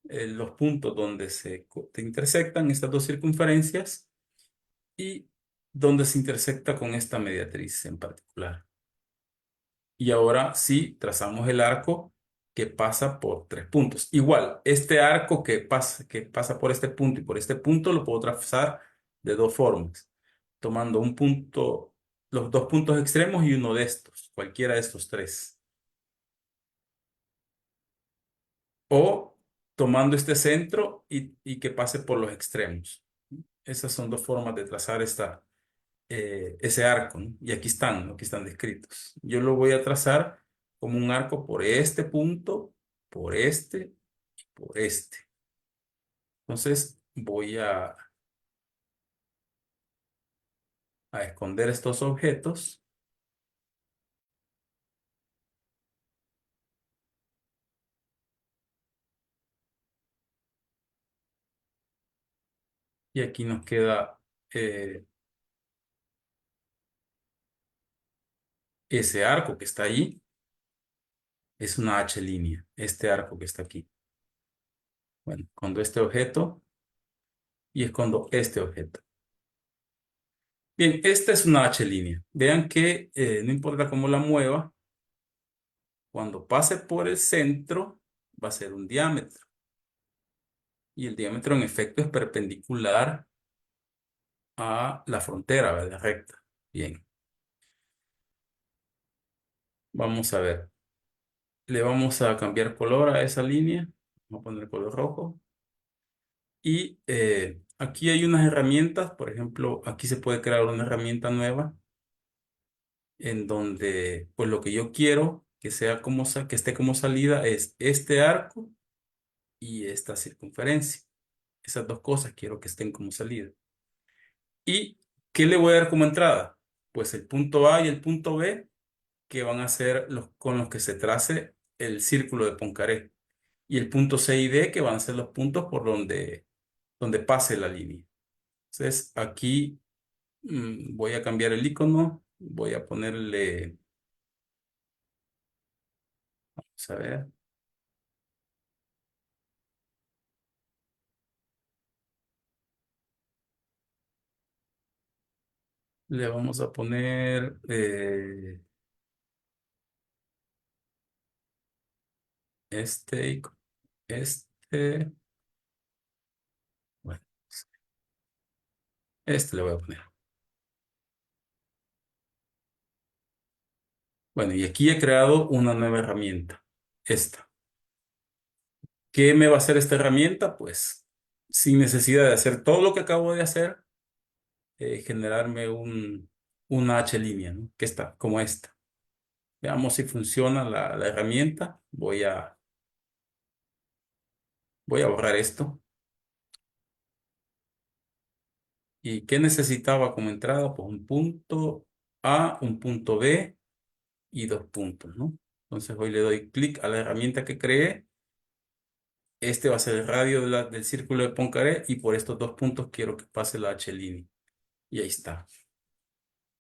los puntos donde se intersectan estas dos circunferencias y donde se intersecta con esta mediatriz en particular. Y ahora sí trazamos el arco que pasa por tres puntos. Igual, este arco que pasa por este punto y por este punto lo puedo trazar de dos formas. Tomando un punto, los dos puntos extremos y uno de estos, cualquiera de estos tres. O tomando este centro y que pase por los extremos. Esas son dos formas de trazar ese arco, ¿no? Y aquí están, ¿no? Aquí están descritos. Yo lo voy a trazar como un arco por este punto, por este y por este. Entonces voy a esconder estos objetos y aquí nos queda ese arco que está ahí. Es una H línea, este arco que está aquí. Bueno, escondo este objeto y escondo este objeto. Bien, esta es una H línea. Vean que no importa cómo la mueva, cuando pase por el centro va a ser un diámetro. Y el diámetro en efecto es perpendicular a la frontera, ¿verdad? Recta. Bien, vamos a ver. Le vamos a cambiar color a esa línea. Vamos a poner color rojo. Y aquí hay unas herramientas. Por ejemplo, aquí se puede crear una herramienta nueva en donde pues lo que yo quiero que sea que esté como salida es este arco y esta circunferencia. Esas dos cosas quiero que estén como salida. ¿Y qué le voy a dar como entrada? Pues el punto A y el punto B, que van a ser los con los que se trace el círculo de Poincaré. Y el punto C y D, que van a ser los puntos por donde pase la línea. Entonces, aquí voy a cambiar el icono. Voy a ponerle, vamos a ver, Le vamos a poner este y este. Bueno, este le voy a poner. Bueno, y aquí he creado una nueva herramienta. Esta. ¿Qué me va a hacer esta herramienta? Pues, sin necesidad de hacer todo lo que acabo de hacer, generarme una H línea, ¿no? Que está como esta. Veamos si funciona la herramienta. Voy a borrar esto. ¿Y qué necesitaba como entrada? Pues un punto A, un punto B y dos puntos, ¿no? Entonces hoy le doy clic a la herramienta que creé. Este va a ser el radio del círculo de Poincaré y por estos dos puntos quiero que pase la H línea. Y ahí está.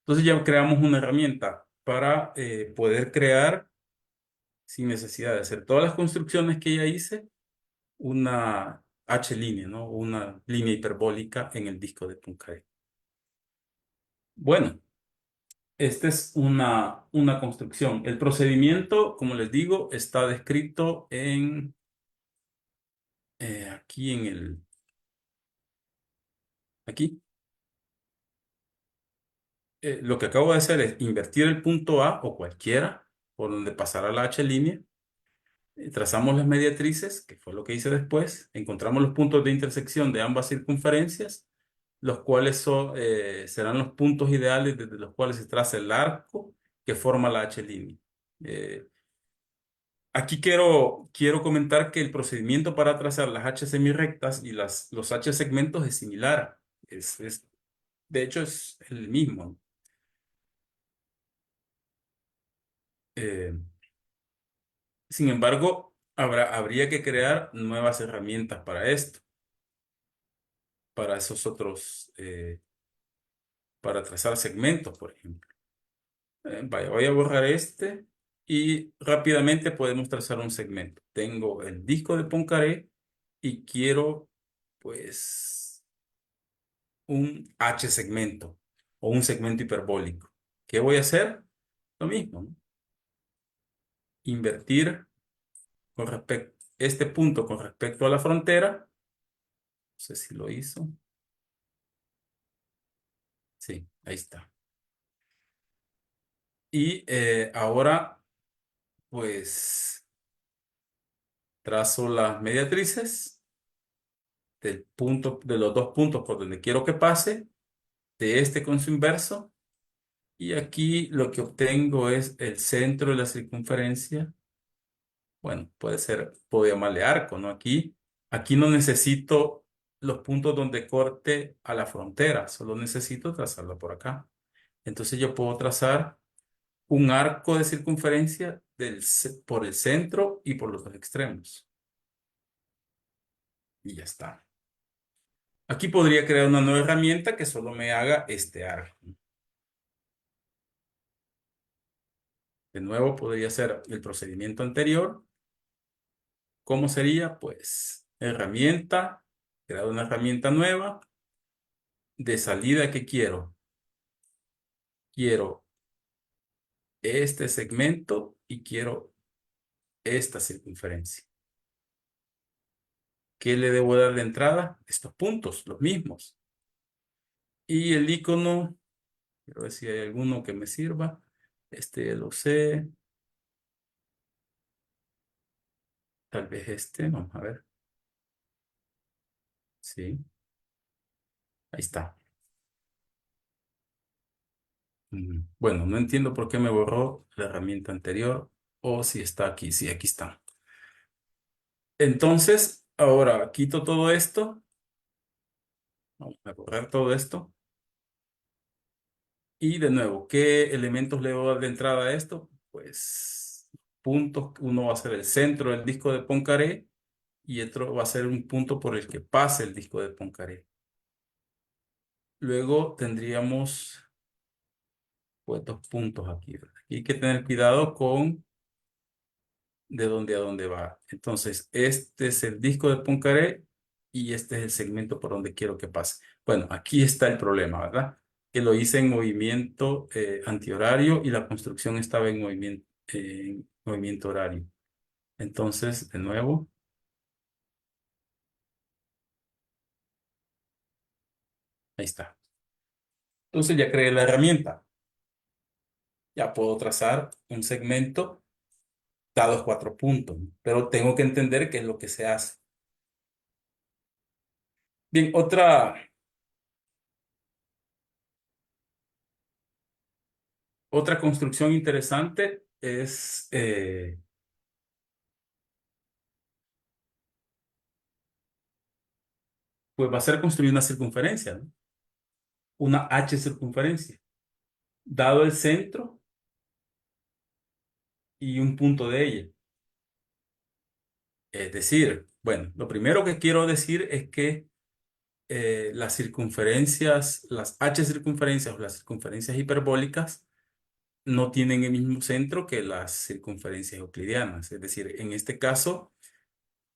Entonces ya creamos una herramienta para poder crear, sin necesidad de hacer todas las construcciones que ya hice, una H línea, ¿no? Una línea hiperbólica en el disco de Poincaré. Bueno, esta es una construcción. El procedimiento, como les digo, está descrito aquí aquí. Lo que acabo de hacer es invertir el punto A o cualquiera por donde pasará la H línea. Trazamos las mediatrices, que fue lo que hice después. Encontramos los puntos de intersección de ambas circunferencias, los cuales serán los puntos ideales desde los cuales se traza el arco que forma la H línea. Aquí quiero comentar que el procedimiento para trazar las H semirrectas y los H segmentos es similar. De hecho, es el mismo. Eh, Sin embargo, habría que crear nuevas herramientas para esto, para esos otros, para trazar segmentos, por ejemplo. Vaya, voy a borrar este y rápidamente podemos trazar un segmento. Tengo el disco de Poincaré y quiero, pues, un H segmento o un segmento hiperbólico. ¿Qué voy a hacer? Lo mismo, ¿no? Invertir este punto con respecto a la frontera. No sé si lo hizo. Sí, ahí está. Y ahora, pues, trazo las mediatrices de los dos puntos por donde quiero que pase, de este con su inverso. Y aquí lo que obtengo es el centro de la circunferencia. Bueno, puedo llamarle arco, ¿no? Aquí no necesito los puntos donde corte a la frontera, solo necesito trazarlo por acá. Entonces yo puedo trazar un arco de circunferencia por el centro y por los dos extremos. Y ya está. Aquí podría crear una nueva herramienta que solo me haga este arco. De nuevo, podría ser el procedimiento anterior. ¿Cómo sería? Pues herramienta, crear una herramienta nueva. De salida, ¿qué quiero? Quiero este segmento y quiero esta circunferencia. ¿Qué le debo dar de entrada? Estos puntos, los mismos. Y el icono, quiero ver si hay alguno que me sirva. Este lo sé. Tal vez este, vamos a ver. Sí, ahí está. Bueno, no entiendo por qué me borró la herramienta anterior o si está aquí. Sí, aquí está. Entonces, ahora quito todo esto. Vamos a borrar todo esto. Y de nuevo, ¿qué elementos le voy a dar de entrada a esto? Pues puntos. Uno va a ser el centro del disco de Poincaré y otro va a ser un punto por el que pase el disco de Poincaré. Luego tendríamos pues dos puntos aquí, ¿verdad? Aquí hay que tener cuidado con de dónde a dónde va. Entonces, este es el disco de Poincaré y este es el segmento por donde quiero que pase. Bueno, aquí está el problema, ¿verdad? que lo hice en movimiento antihorario y la construcción estaba en movimiento horario. Entonces, de nuevo, ahí está. Entonces ya creé la herramienta. Ya puedo trazar un segmento dados 4 puntos, pero tengo que entender qué es lo que se hace. Bien, otra construcción interesante es, pues va a ser construir una circunferencia, ¿no? Una H circunferencia, dado el centro y un punto de ella. Es decir, bueno, lo primero que quiero decir es que las circunferencias, las H circunferencias o las circunferencias hiperbólicas no tienen el mismo centro que las circunferencias euclidianas. Es decir, en este caso,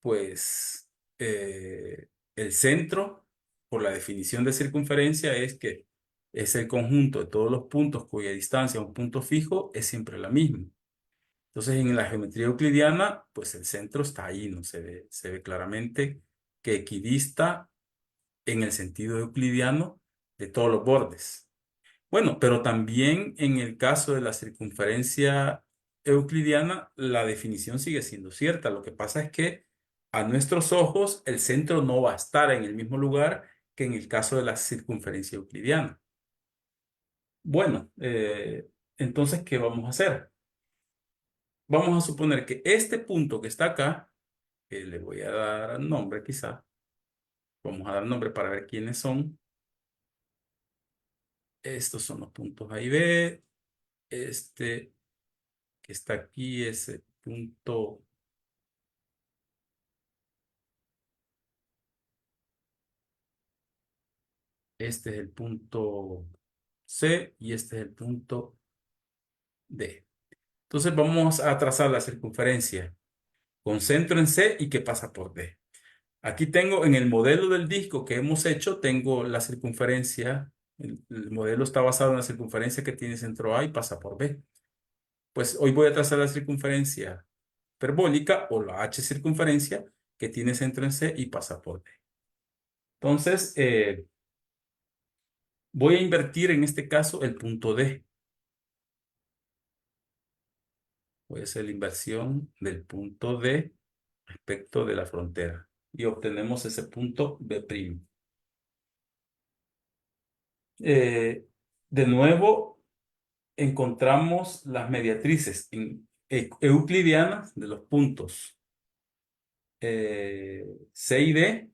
pues el centro, por la definición de circunferencia, es que es el conjunto de todos los puntos cuya distancia a un punto fijo es siempre la misma. Entonces, en la geometría euclidiana, pues el centro está ahí, ¿no? Se ve claramente que equidista en el sentido euclidiano de todos los bordes. Bueno, pero también en el caso de la circunferencia euclidiana, la definición sigue siendo cierta. Lo que pasa es que a nuestros ojos el centro no va a estar en el mismo lugar que en el caso de la circunferencia euclidiana. Bueno, entonces, ¿qué vamos a hacer? Vamos a suponer que este punto que está acá, que le voy a dar nombre quizá, vamos a dar nombre para ver quiénes son. Estos son los puntos A y B. Este que está aquí es el punto, este es el punto C y este es el punto D. Entonces vamos a trazar la circunferencia con centro en C y que pasa por D. Aquí tengo en el modelo del disco que hemos hecho, tengo la circunferencia, el modelo está basado en la circunferencia que tiene centro A y pasa por B. Pues hoy voy a trazar la circunferencia hiperbólica o la H circunferencia que tiene centro en C y pasa por D. Entonces, voy a invertir en este caso el punto D. Voy a hacer la inversión del punto D respecto de la frontera y obtenemos ese punto B'. De nuevo, encontramos las mediatrices euclidianas de los puntos C y D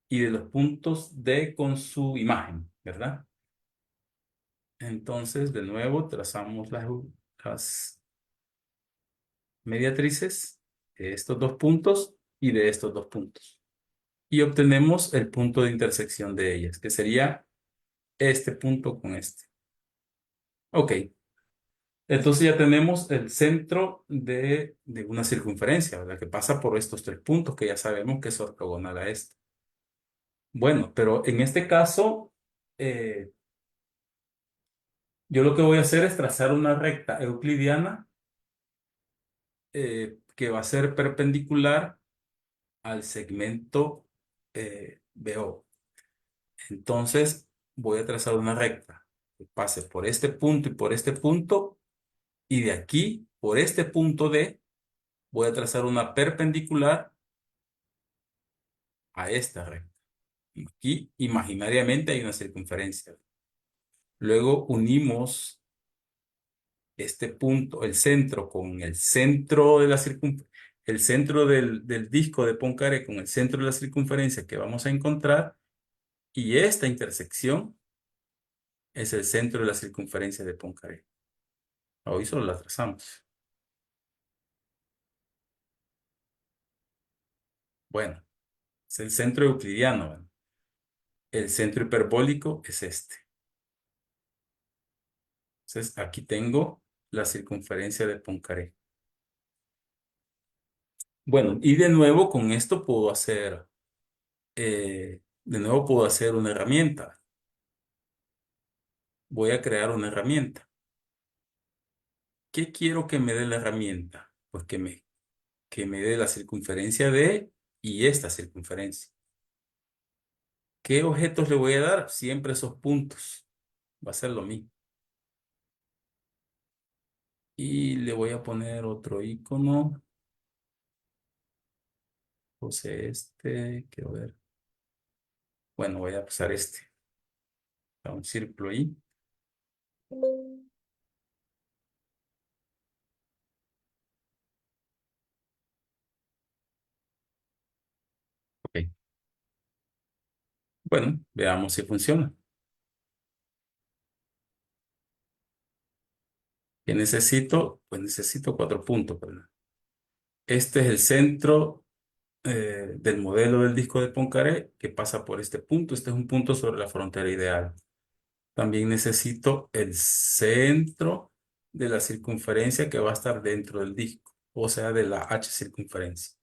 y de los puntos D con su imagen, ¿verdad? Entonces, de nuevo, trazamos las mediatrices de estos dos puntos y de estos dos puntos. Y obtenemos el punto de intersección de ellas, que sería este punto con este. Ok. Entonces ya tenemos el centro de una circunferencia, ¿verdad? Que pasa por estos tres puntos que ya sabemos que es ortogonal a este. Bueno, pero en este caso, yo lo que voy a hacer es trazar una recta euclidiana que va a ser perpendicular al segmento BO. Entonces voy a trazar una recta que pase por este punto y por este punto, y de aquí, por este punto D, voy a trazar una perpendicular a esta recta. Aquí imaginariamente hay una circunferencia. Luego unimos este punto, el centro, con el centro de la el centro del disco de Poincaré con el centro de la circunferencia que vamos a encontrar, y esta intersección es el centro de la circunferencia de Poincaré. Hoy solo la trazamos. Bueno, es el centro euclidiano, ¿verdad? El centro hiperbólico es este. Entonces, aquí tengo la circunferencia de Poincaré. Bueno, y de nuevo con esto puedo hacer, una herramienta. voy a crear una herramienta. ¿Qué quiero que me dé la herramienta? Pues que me dé la circunferencia de y esta circunferencia. ¿Qué objetos le voy a dar? Siempre esos puntos. Va a ser lo mismo. Y le voy a poner otro icono. Puse este, quiero ver. Bueno, voy a usar este. Da un círculo ahí. Ok. Bueno, veamos si funciona. ¿Qué necesito? Pues necesito 4 puntos, ¿verdad? Este es el centro del modelo del disco de Poincaré que pasa por este punto. Este es un punto sobre la frontera ideal. También necesito el centro de la circunferencia que va a estar dentro del disco, o sea, de la H circunferencia.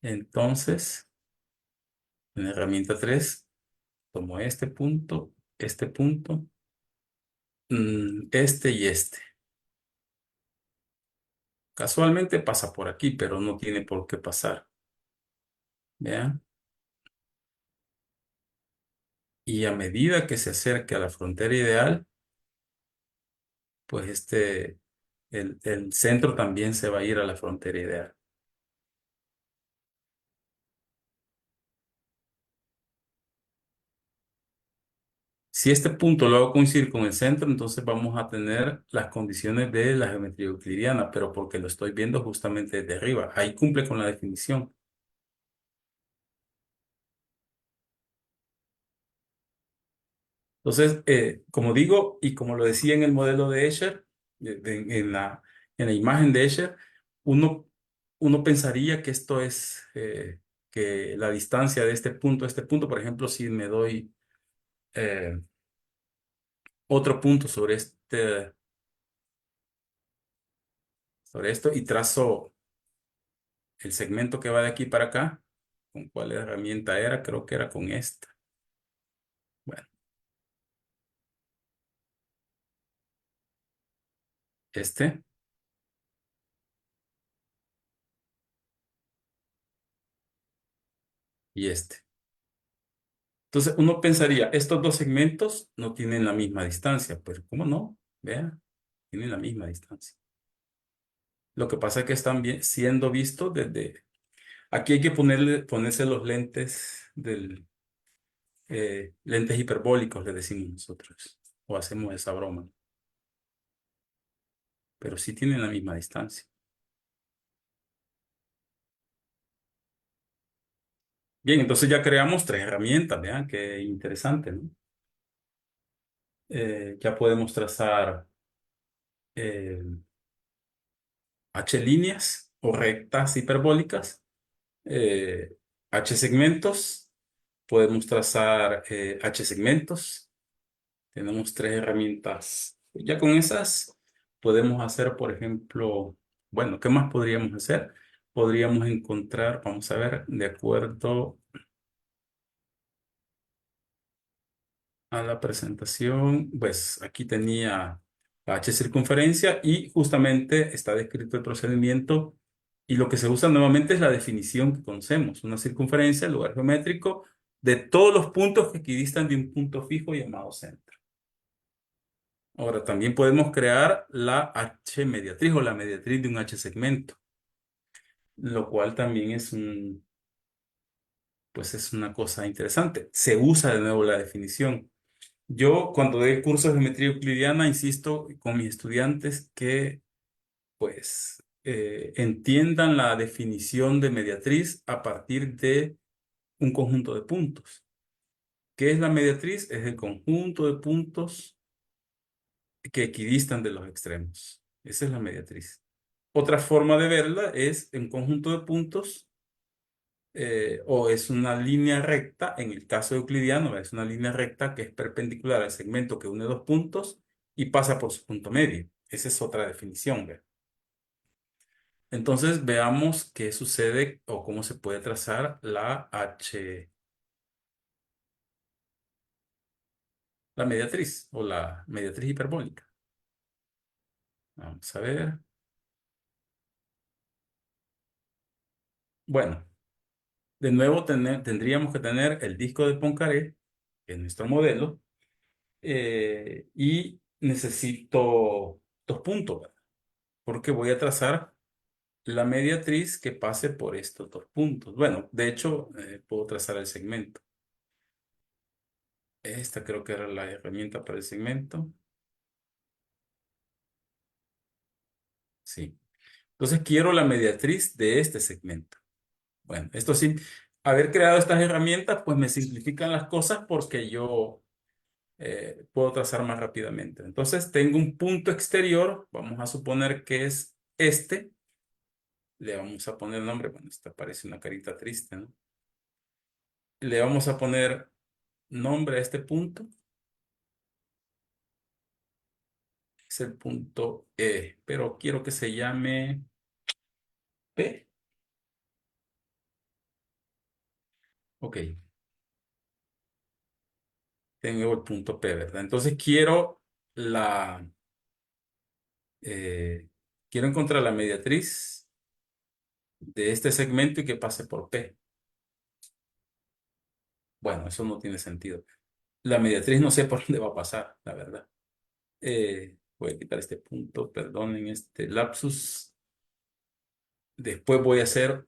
Entonces, en la herramienta 3, tomo este punto, este y este. Casualmente pasa por aquí, pero no tiene por qué pasar. ¿Vean? Y a medida que se acerque a la frontera ideal, pues el centro también se va a ir a la frontera ideal. Si este punto lo hago coincidir con el centro, entonces vamos a tener las condiciones de la geometría euclidiana, pero porque lo estoy viendo justamente desde arriba. Ahí cumple con la definición. Entonces, como digo, y como lo decía en el modelo de Escher, en la imagen de Escher, uno, uno pensaría que esto es que la distancia de este punto a este punto, por ejemplo, si me doy eh, otro punto sobre esto y trazo el segmento que va de aquí para acá, ¿con cuál herramienta era? Creo que era con esta. Bueno, este y este. Entonces uno pensaría, estos dos segmentos no tienen la misma distancia, pero ¿cómo no? Vean, tienen la misma distancia. Lo que pasa es que están siendo vistos desde... Aquí hay que ponerse los lentes lentes hiperbólicos, le decimos nosotros, o hacemos esa broma, pero sí tienen la misma distancia. Bien, entonces ya creamos 3 herramientas, vean, qué interesante, ¿no? Ya podemos trazar eh, H líneas o rectas hiperbólicas, eh, H segmentos, podemos trazar H segmentos. Tenemos 3 herramientas. Ya con esas podemos hacer, por ejemplo, bueno, ¿qué más podríamos hacer? Podríamos encontrar, vamos a ver, de acuerdo a la presentación, pues aquí tenía la H circunferencia y justamente está descrito el procedimiento y lo que se usa nuevamente es la definición que conocemos, una circunferencia, el lugar geométrico de todos los puntos que equidistan de un punto fijo llamado centro. Ahora, también podemos crear la H mediatriz o la mediatriz de un H segmento, lo cual también pues es una cosa interesante. Se usa de nuevo la definición. Yo cuando doy cursos de geometría euclidiana insisto con mis estudiantes que pues entiendan la definición de mediatriz a partir de un conjunto de puntos. ¿Qué es la mediatriz? Es el conjunto de puntos que equidistan de los extremos. Esa es la mediatriz. Otra forma de verla es un conjunto de puntos o es una línea recta, en el caso euclidiano, es una línea recta que es perpendicular al segmento que une dos puntos y pasa por su punto medio. Esa es otra definición, ¿ve? Entonces veamos qué sucede o cómo se puede trazar la H. la mediatriz o la mediatriz hiperbólica. Vamos a ver. Bueno, de nuevo tendríamos que tener el disco de Poincaré, que es nuestro modelo, y necesito dos puntos, ¿verdad? Porque voy a trazar la mediatriz que pase por estos dos puntos. Bueno, de hecho, puedo trazar el segmento. Esta creo que era la herramienta para el segmento. Sí. Entonces quiero la mediatriz de este segmento. Bueno, esto sí, haber creado estas herramientas pues me simplifican las cosas porque yo puedo trazar más rápidamente. Entonces tengo un punto exterior, vamos a suponer que es este. Le vamos a poner nombre, bueno, esta parece una carita triste, ¿no? Le vamos a poner nombre a este punto. Es el punto E, pero quiero que se llame P. Ok, tengo el punto P, ¿verdad? Entonces la, eh, quiero encontrar la mediatriz de este segmento y que pase por P. Bueno, eso no tiene sentido. La mediatriz no sé por dónde va a pasar, la verdad. Voy a quitar este punto, perdonen este lapsus. Después voy a hacer,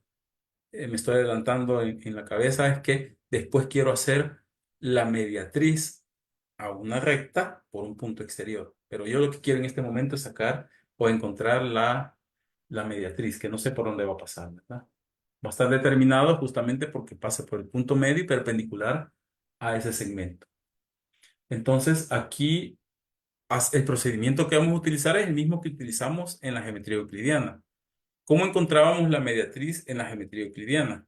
me estoy adelantando en la cabeza, es que después quiero hacer la mediatriz a una recta por un punto exterior. Pero yo lo que quiero en este momento es sacar o encontrar la mediatriz, que no sé por dónde va a pasar, ¿verdad? Va a estar determinado justamente porque pasa por el punto medio y perpendicular a ese segmento. Entonces, aquí el procedimiento que vamos a utilizar es el mismo que utilizamos en la geometría euclidiana. ¿Cómo encontrábamos la mediatriz en la geometría euclidiana?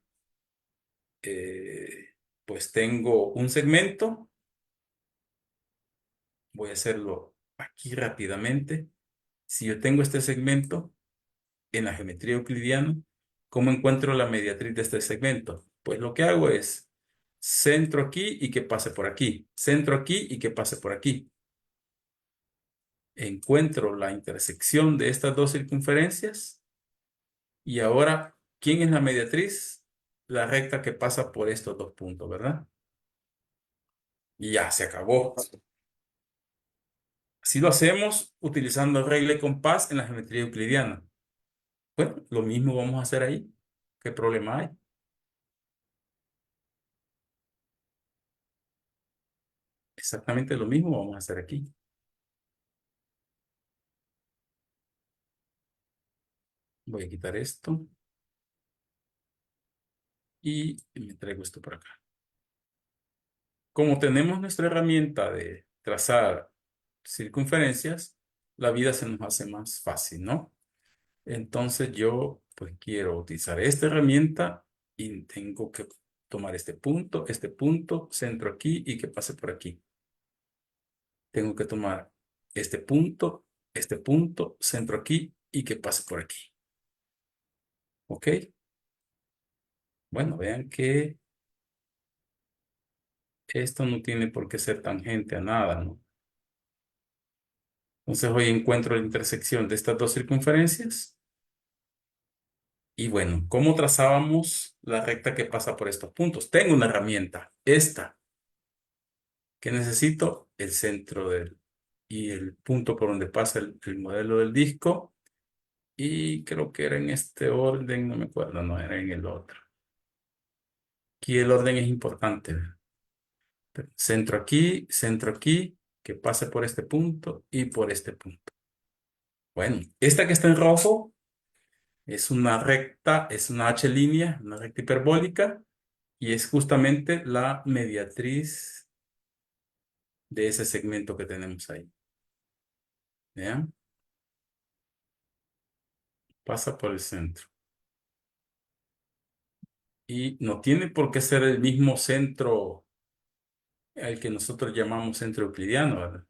Pues tengo un segmento. Voy a hacerlo aquí rápidamente. Si yo tengo este segmento en la geometría euclidiana, ¿cómo encuentro la mediatriz de este segmento? Pues lo que hago es centro aquí y que pase por aquí. Centro aquí y que pase por aquí. Encuentro la intersección de estas dos circunferencias. Y ahora, ¿quién es la mediatriz? La recta que pasa por estos dos puntos, ¿verdad? Y ya se acabó. Así lo hacemos utilizando regla y compás en la geometría euclidiana. Bueno, lo mismo vamos a hacer ahí. ¿Qué problema hay? Exactamente lo mismo vamos a hacer aquí. Voy a quitar esto. Y me traigo esto por acá. Como tenemos nuestra herramienta de trazar circunferencias, la vida se nos hace más fácil, ¿no? Entonces yo pues quiero utilizar esta herramienta y tengo que tomar este punto, centro aquí y que pase por aquí. Tengo que tomar este punto, centro aquí y que pase por aquí. ¿Ok? Bueno, vean que esto no tiene por qué ser tangente a nada, ¿no? Entonces hoy encuentro la intersección de estas dos circunferencias. Y bueno, ¿cómo trazábamos la recta que pasa por estos puntos? Tengo una herramienta, esta, que necesito el centro y el punto por donde pasa el modelo del disco. Y creo que era en este orden, no me acuerdo, no, era en el otro. Aquí el orden es importante. Centro aquí, que pase por este punto y por este punto. Bueno, esta que está en rojo es una recta, es una H línea, una recta hiperbólica, y es justamente la mediatriz de ese segmento que tenemos ahí. ¿Vean? Pasa por el centro. Y no tiene por qué ser el mismo centro al que nosotros llamamos centro euclidiano, ¿verdad?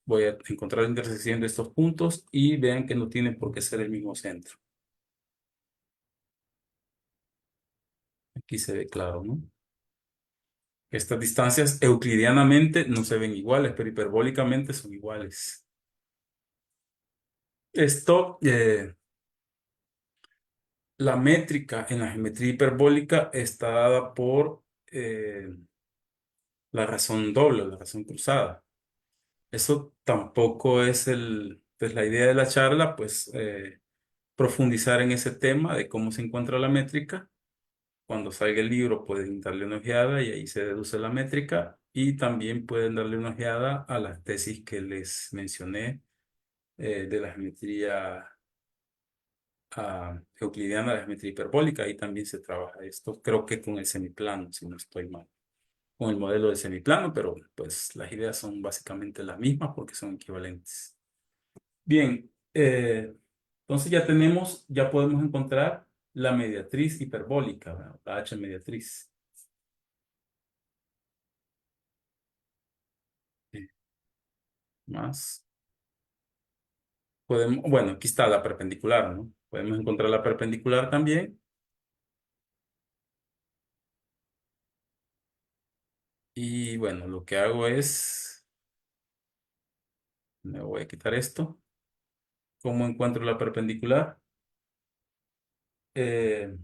Voy a encontrar la intersección de estos puntos y vean que no tiene por qué ser el mismo centro. Aquí se ve claro, ¿no? Estas distancias euclidianamente no se ven iguales, pero hiperbólicamente son iguales. Esto, la métrica en la geometría hiperbólica está dada por la razón doble, la razón cruzada. Eso tampoco es pues la idea de la charla, pues profundizar en ese tema de cómo se encuentra la métrica. Cuando salga el libro pueden darle una ojeada y ahí se deduce la métrica y también pueden darle una ojeada a las tesis que les mencioné de la geometría euclidiana, la geometría hiperbólica. Ahí también se trabaja esto, creo que con el semiplano, si no estoy mal, con el modelo del semiplano, pero pues las ideas son básicamente las mismas porque son equivalentes. Bien, entonces ya podemos encontrar la mediatriz hiperbólica, ¿verdad? La H mediatriz. Eh, Más. Bueno, aquí está la perpendicular, ¿no? Podemos encontrar la perpendicular también. Y bueno, lo que hago es, me voy a quitar esto. ¿Cómo encuentro la perpendicular? Eh,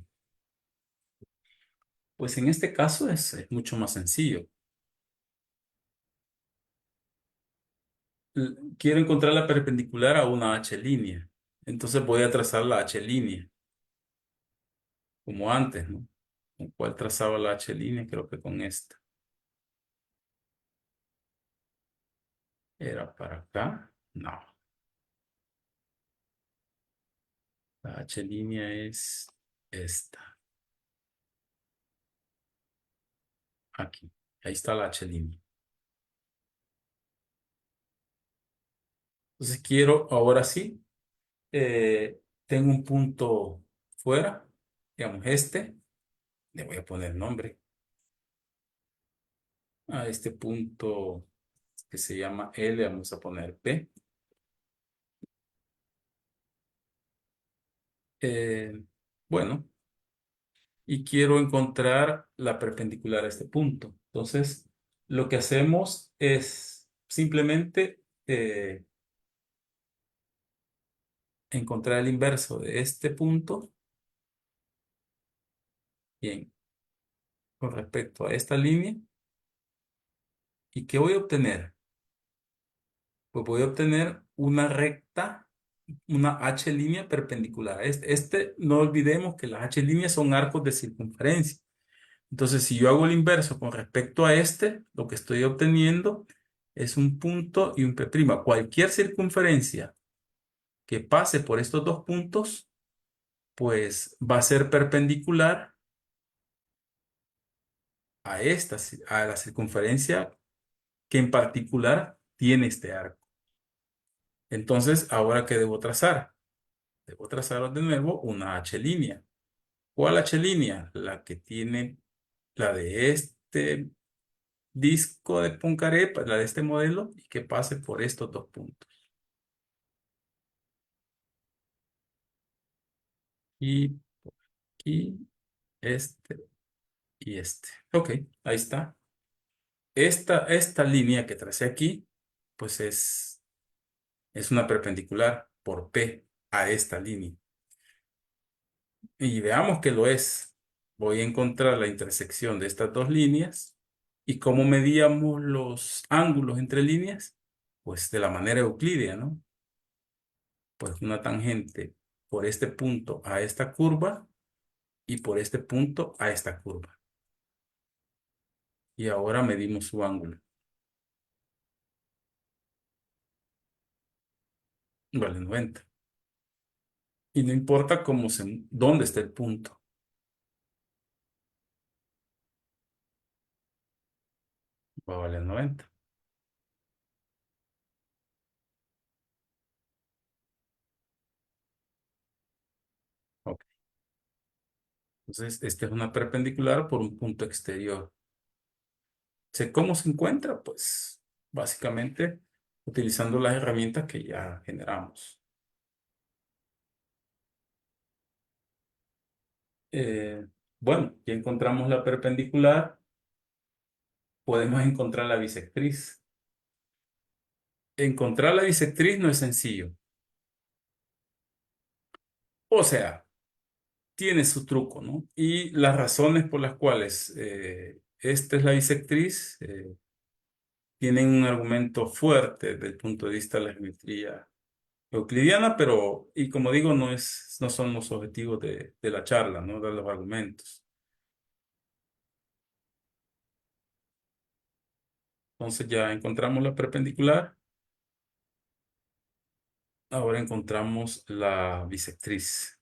pues en este caso es mucho más sencillo. Quiero encontrar la perpendicular a una H línea. Entonces voy a trazar la H línea, como antes, ¿no? ¿Con cuál trazaba la H línea? Creo que con esta. ¿Era para acá? No. La H línea es esta. Aquí. Ahí está la H línea. Entonces quiero, ahora sí, tengo un punto fuera, digamos este, le voy a poner nombre a este punto que se llama L, vamos a poner P. Bueno, y quiero encontrar la perpendicular a este punto. Entonces, lo que hacemos es simplemente encontrar el inverso de este punto, bien, con respecto a esta línea. ¿Y qué voy a obtener? Pues voy a obtener una recta, una H línea perpendicular. No olvidemos que las H líneas son arcos de circunferencia. Entonces, si yo hago el inverso con respecto a lo que estoy obteniendo es un punto y un P'. Cualquier circunferencia que pase por estos dos puntos, pues va a ser perpendicular a la circunferencia que en particular tiene este arco. Entonces, ¿ahora qué debo trazar? Debo trazar de nuevo una H línea. ¿Cuál H línea? La que tiene la de este disco de Poincaré, pues, la de este modelo, y que pase por estos dos puntos. Y aquí, este y este. Ok, ahí está. Esta línea que tracé aquí, pues es una perpendicular por P a esta línea. Y veamos que lo es. Voy a encontrar la intersección de estas dos líneas. ¿Y cómo medíamos los ángulos entre líneas? Pues de la manera euclídea, ¿no? Pues una tangente por este punto a esta curva y por este punto a esta curva. Y ahora medimos su ángulo. Vale 90. Y no importa dónde está el punto. Va a valer 90. Ok. Entonces, esta es una perpendicular por un punto exterior. ¿Cómo se encuentra? Pues básicamente utilizando las herramientas que ya generamos. Eh, bueno, ya encontramos la perpendicular podemos encontrar la bisectriz. Encontrar la bisectriz no es sencillo. O sea, tiene su truco, ¿no? Y las razones por las cuales esta es la bisectriz tienen un argumento fuerte desde el punto de vista de la geometría euclidiana, pero, y como digo, no son los objetivos de la charla, ¿no? De los argumentos. Entonces ya encontramos la perpendicular. Ahora encontramos la bisectriz.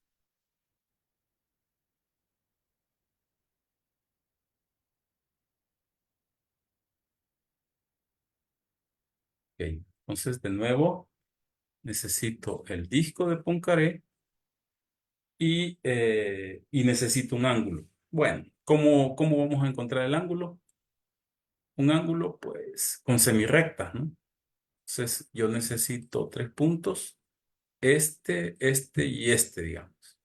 Ok. Entonces, de nuevo, necesito el disco de Poincaré y necesito un ángulo. Bueno, ¿cómo vamos a encontrar el ángulo? Un ángulo, pues, con semirrectas, ¿no? Entonces, yo necesito tres puntos, este y este, digamos.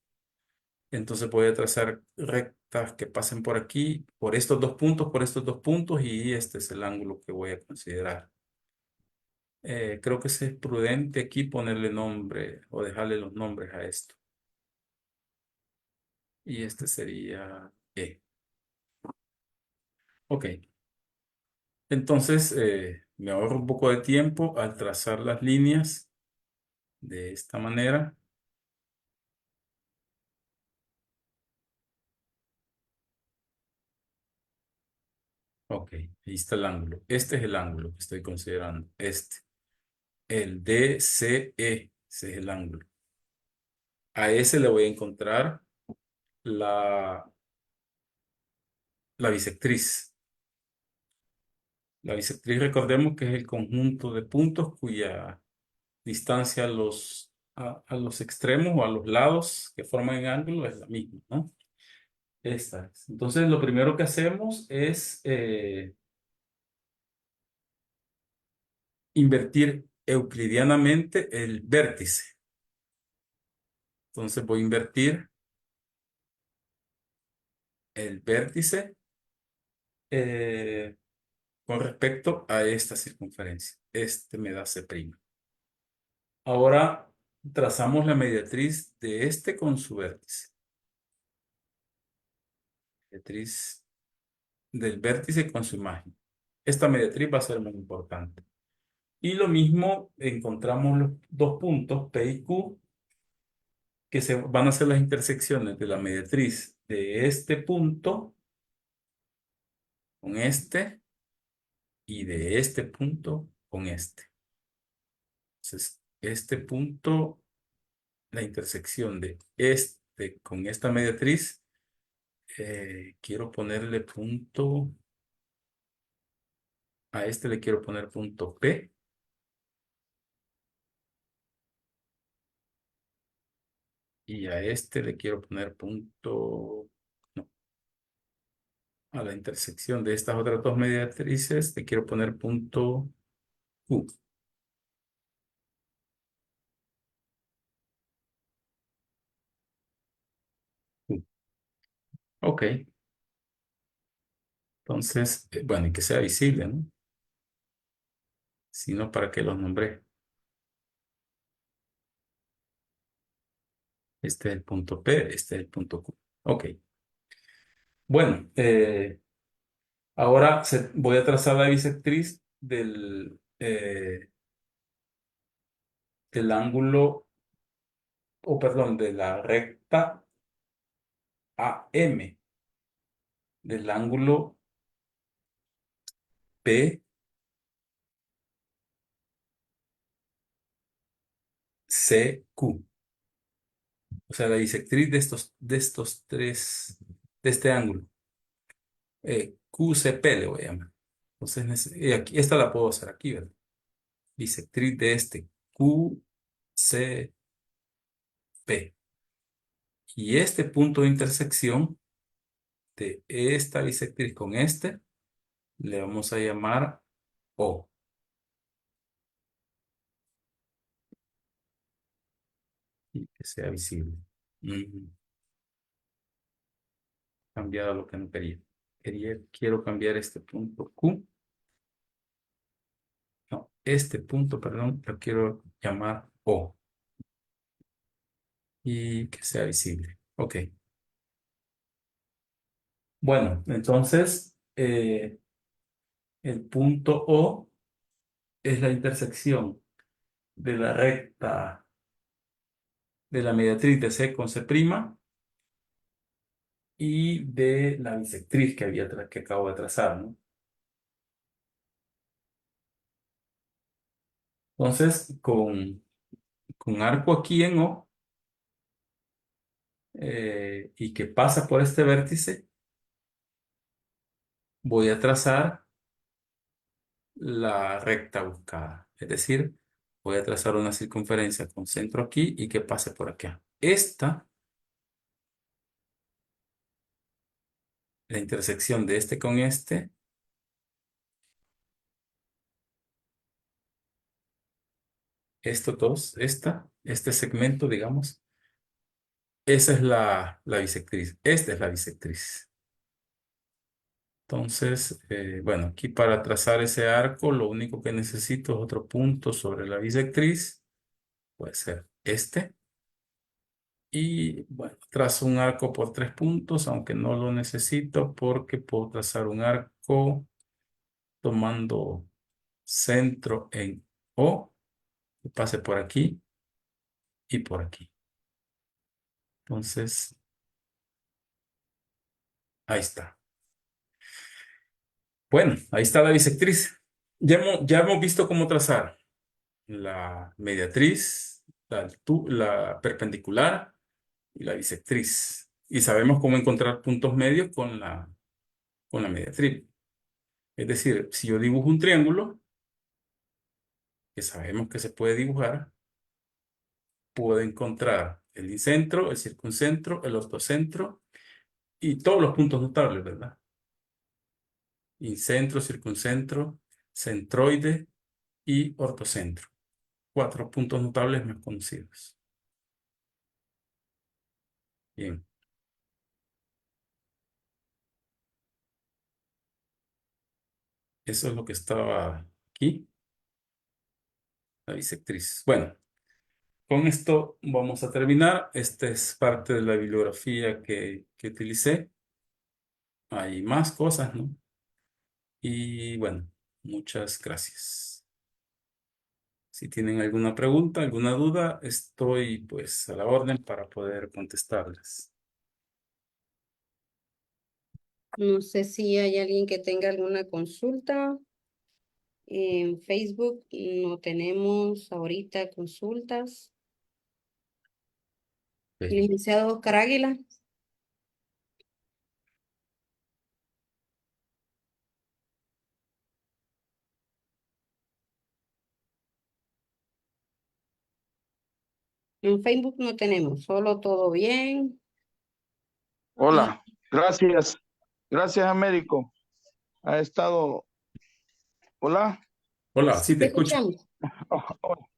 Entonces voy a trazar rectas que pasen por aquí, por estos dos puntos, y este es el ángulo que voy a considerar. Creo que es prudente aquí ponerle nombre o dejarle los nombres a esto. Y este sería E. Ok. Entonces, me ahorro un poco de tiempo al trazar las líneas de esta manera. Ok, ahí está el ángulo. Este es el ángulo que estoy considerando. Este. El DCE. Ese es el ángulo. A ese le voy a encontrar la, la bisectriz. La bisectriz, recordemos que es el conjunto de puntos cuya distancia a los extremos o a los lados que forman el ángulo es la misma, ¿no? Esta es. Entonces, lo primero que hacemos es invertir euclidianamente el vértice. Entonces, voy a invertir el vértice eh, con respecto a esta circunferencia. Este me da C'. Ahora trazamos la mediatriz de este con su vértice. Mediatriz del vértice con su imagen. Esta mediatriz va a ser muy importante. Y lo mismo, encontramos los dos puntos, P y Q, que van a ser las intersecciones de la mediatriz de este punto con este y de este punto con este. Entonces, este punto, la intersección de este con esta mediatriz, quiero ponerle punto, a este le quiero poner punto P. Y a este le quiero poner punto, no, a la intersección de estas otras dos mediatrices le quiero poner punto Q. Q. Ok, entonces, bueno, y que sea visible, ¿no? Si no, ¿para qué los nombré? Este es el punto P, este es el punto Q. Ok, bueno, ahora voy a trazar la bisectriz del ángulo, o perdón, de la recta AM, del ángulo PCQ. O sea, la bisectriz de estos tres, de este ángulo. QCP le voy a llamar. Entonces, y aquí, esta la puedo hacer aquí, ¿verdad? Bisectriz de este QCP. Y este punto de intersección de esta bisectriz con este, le vamos a llamar O. Y que sea visible. Cambiado lo que no quería. quiero cambiar este punto Q. No, este punto, perdón, lo quiero llamar O. Y que sea visible. Ok. Bueno, entonces el punto O es la intersección de la recta de la mediatriz de C con C' y de la bisectriz que acabo de trazar, ¿no? Entonces, con arco aquí en O y que pasa por este vértice, voy a trazar la recta buscada. Es decir, voy a trazar una circunferencia con centro aquí y que pase por acá. La intersección de este con este, estos dos, este segmento, digamos, esa es la bisectriz. Esta es la bisectriz. Entonces, bueno, aquí para trazar ese arco, lo único que necesito es otro punto sobre la bisectriz. Puede ser este. Y bueno, trazo un arco por 3 puntos, aunque no lo necesito porque puedo trazar un arco tomando centro en O, que pase por aquí y por aquí. Entonces, ahí está. Bueno, ahí está la bisectriz. Ya hemos visto cómo trazar la mediatriz, la perpendicular y la bisectriz. Y sabemos cómo encontrar puntos medios con la mediatriz. Es decir, si yo dibujo un triángulo, que sabemos que se puede dibujar, puedo encontrar el incentro, el circuncentro, el ortocentro y todos los puntos notables, ¿verdad? Incentro, circuncentro, centroide y ortocentro. 4 puntos notables más conocidos. Bien. Eso es lo que estaba aquí, la bisectriz. Bueno, con esto vamos a terminar. Esta es parte de la bibliografía que utilicé. Hay más cosas, ¿no? Y bueno, muchas gracias. Si tienen alguna pregunta, alguna duda, estoy pues a la orden para poder contestarles. No sé si hay alguien que tenga alguna consulta. En Facebook no tenemos ahorita consultas. Ok. Licenciado Oscar Águila. En Facebook no tenemos, solo todo bien. Y Hola. Gracias. Gracias, Américo. Ha estado. Hola. Hola, sí, te te escucho. escuchamos. Oh, oh.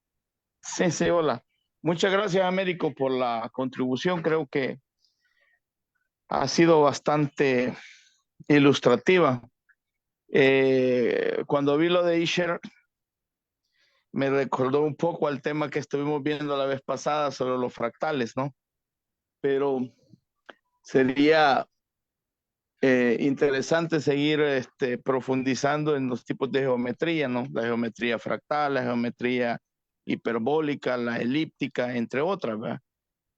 Sí, sí, hola. Muchas gracias, Américo, por la contribución. Creo que ha sido bastante ilustrativa. Cuando vi lo de Isher, me recordó un poco al tema que estuvimos viendo la vez pasada sobre los fractales, ¿no? Pero sería interesante seguir profundizando en los tipos de geometría, ¿no? La geometría fractal, la geometría hiperbólica, la elíptica, entre otras, ¿verdad?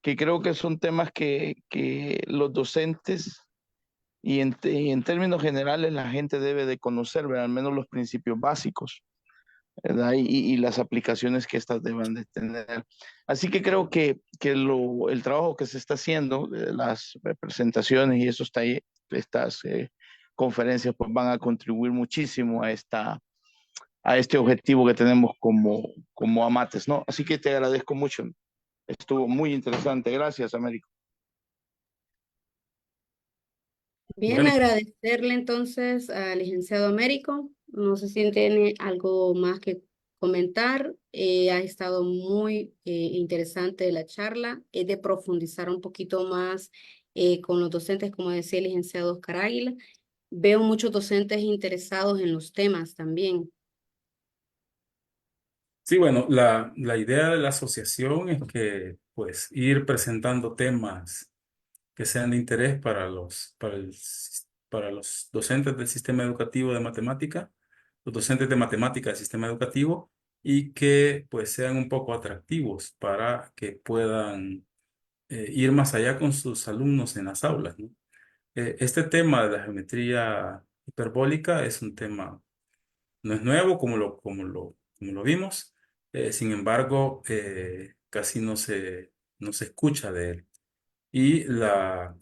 Que creo que son temas que los docentes y en términos generales la gente debe de conocer, ¿verdad? Al menos los principios básicos, ¿verdad? Y las aplicaciones que estas deben de tener. Así que creo que el trabajo que se está haciendo, las presentaciones y esos estas conferencias, pues van a contribuir muchísimo a este objetivo que tenemos como amates, ¿no? Así que te agradezco mucho. Estuvo muy interesante. Gracias, Américo. Bien, Bueno, agradecerle entonces al licenciado Américo. No sé si tiene algo más que comentar. Ha estado muy interesante la charla. Es de profundizar un poquito más con los docentes, como decía el licenciado Oscar Águila. Veo muchos docentes interesados en los temas también. Sí, bueno, la idea de la asociación es que pues ir presentando temas que sean de interés para los docentes del sistema educativo de matemática, los docentes de matemática del sistema educativo, y que pues sean un poco atractivos para que puedan ir más allá con sus alumnos en las aulas, ¿no? Este tema de la geometría hiperbólica es un tema, no es nuevo como lo vimos, sin embargo, casi no se escucha de él. Y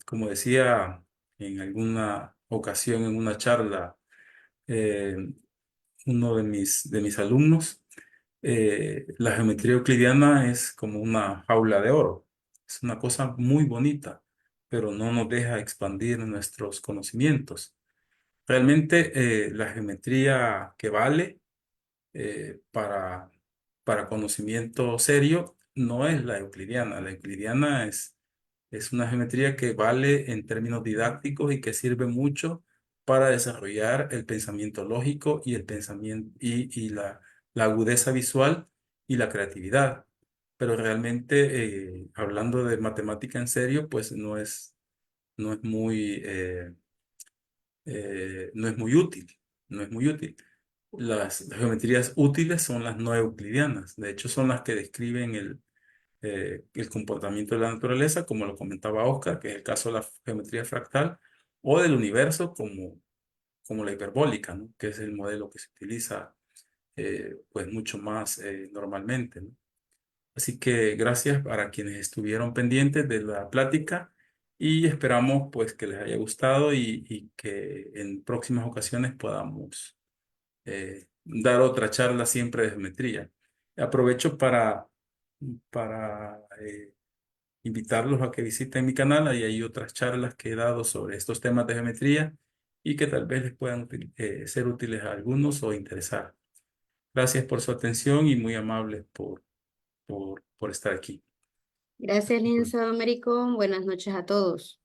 como decía en alguna ocasión en una charla, eh, uno de mis alumnos, la geometría euclidiana es como una jaula de oro. Es una cosa muy bonita, pero no nos deja expandir nuestros conocimientos. Realmente, la geometría que vale para conocimiento serio no es la euclidiana. La euclidiana es una geometría que vale en términos didácticos y que sirve mucho para desarrollar el pensamiento lógico y el pensamiento y la agudeza visual y la creatividad. Pero realmente, hablando de matemática en serio, pues no es no es muy útil. No es muy útil. Las geometrías útiles son las no euclidianas. De hecho, son las que describen el comportamiento de la naturaleza, como lo comentaba Oscar, que es el caso de la geometría fractal, o del universo como la hiperbólica, ¿no? Que es el modelo que se utiliza pues mucho más normalmente, ¿no? Así que gracias para quienes estuvieron pendientes de la plática y esperamos pues que les haya gustado y que en próximas ocasiones podamos dar otra charla siempre de geometría. Aprovecho para invitarlos a que visiten mi canal. Ahí hay otras charlas que he dado sobre estos temas de geometría y que tal vez les puedan ser útiles a algunos o interesar. Gracias por su atención y muy amables por estar aquí. Gracias, licenciado Américo. Buenas noches a todos.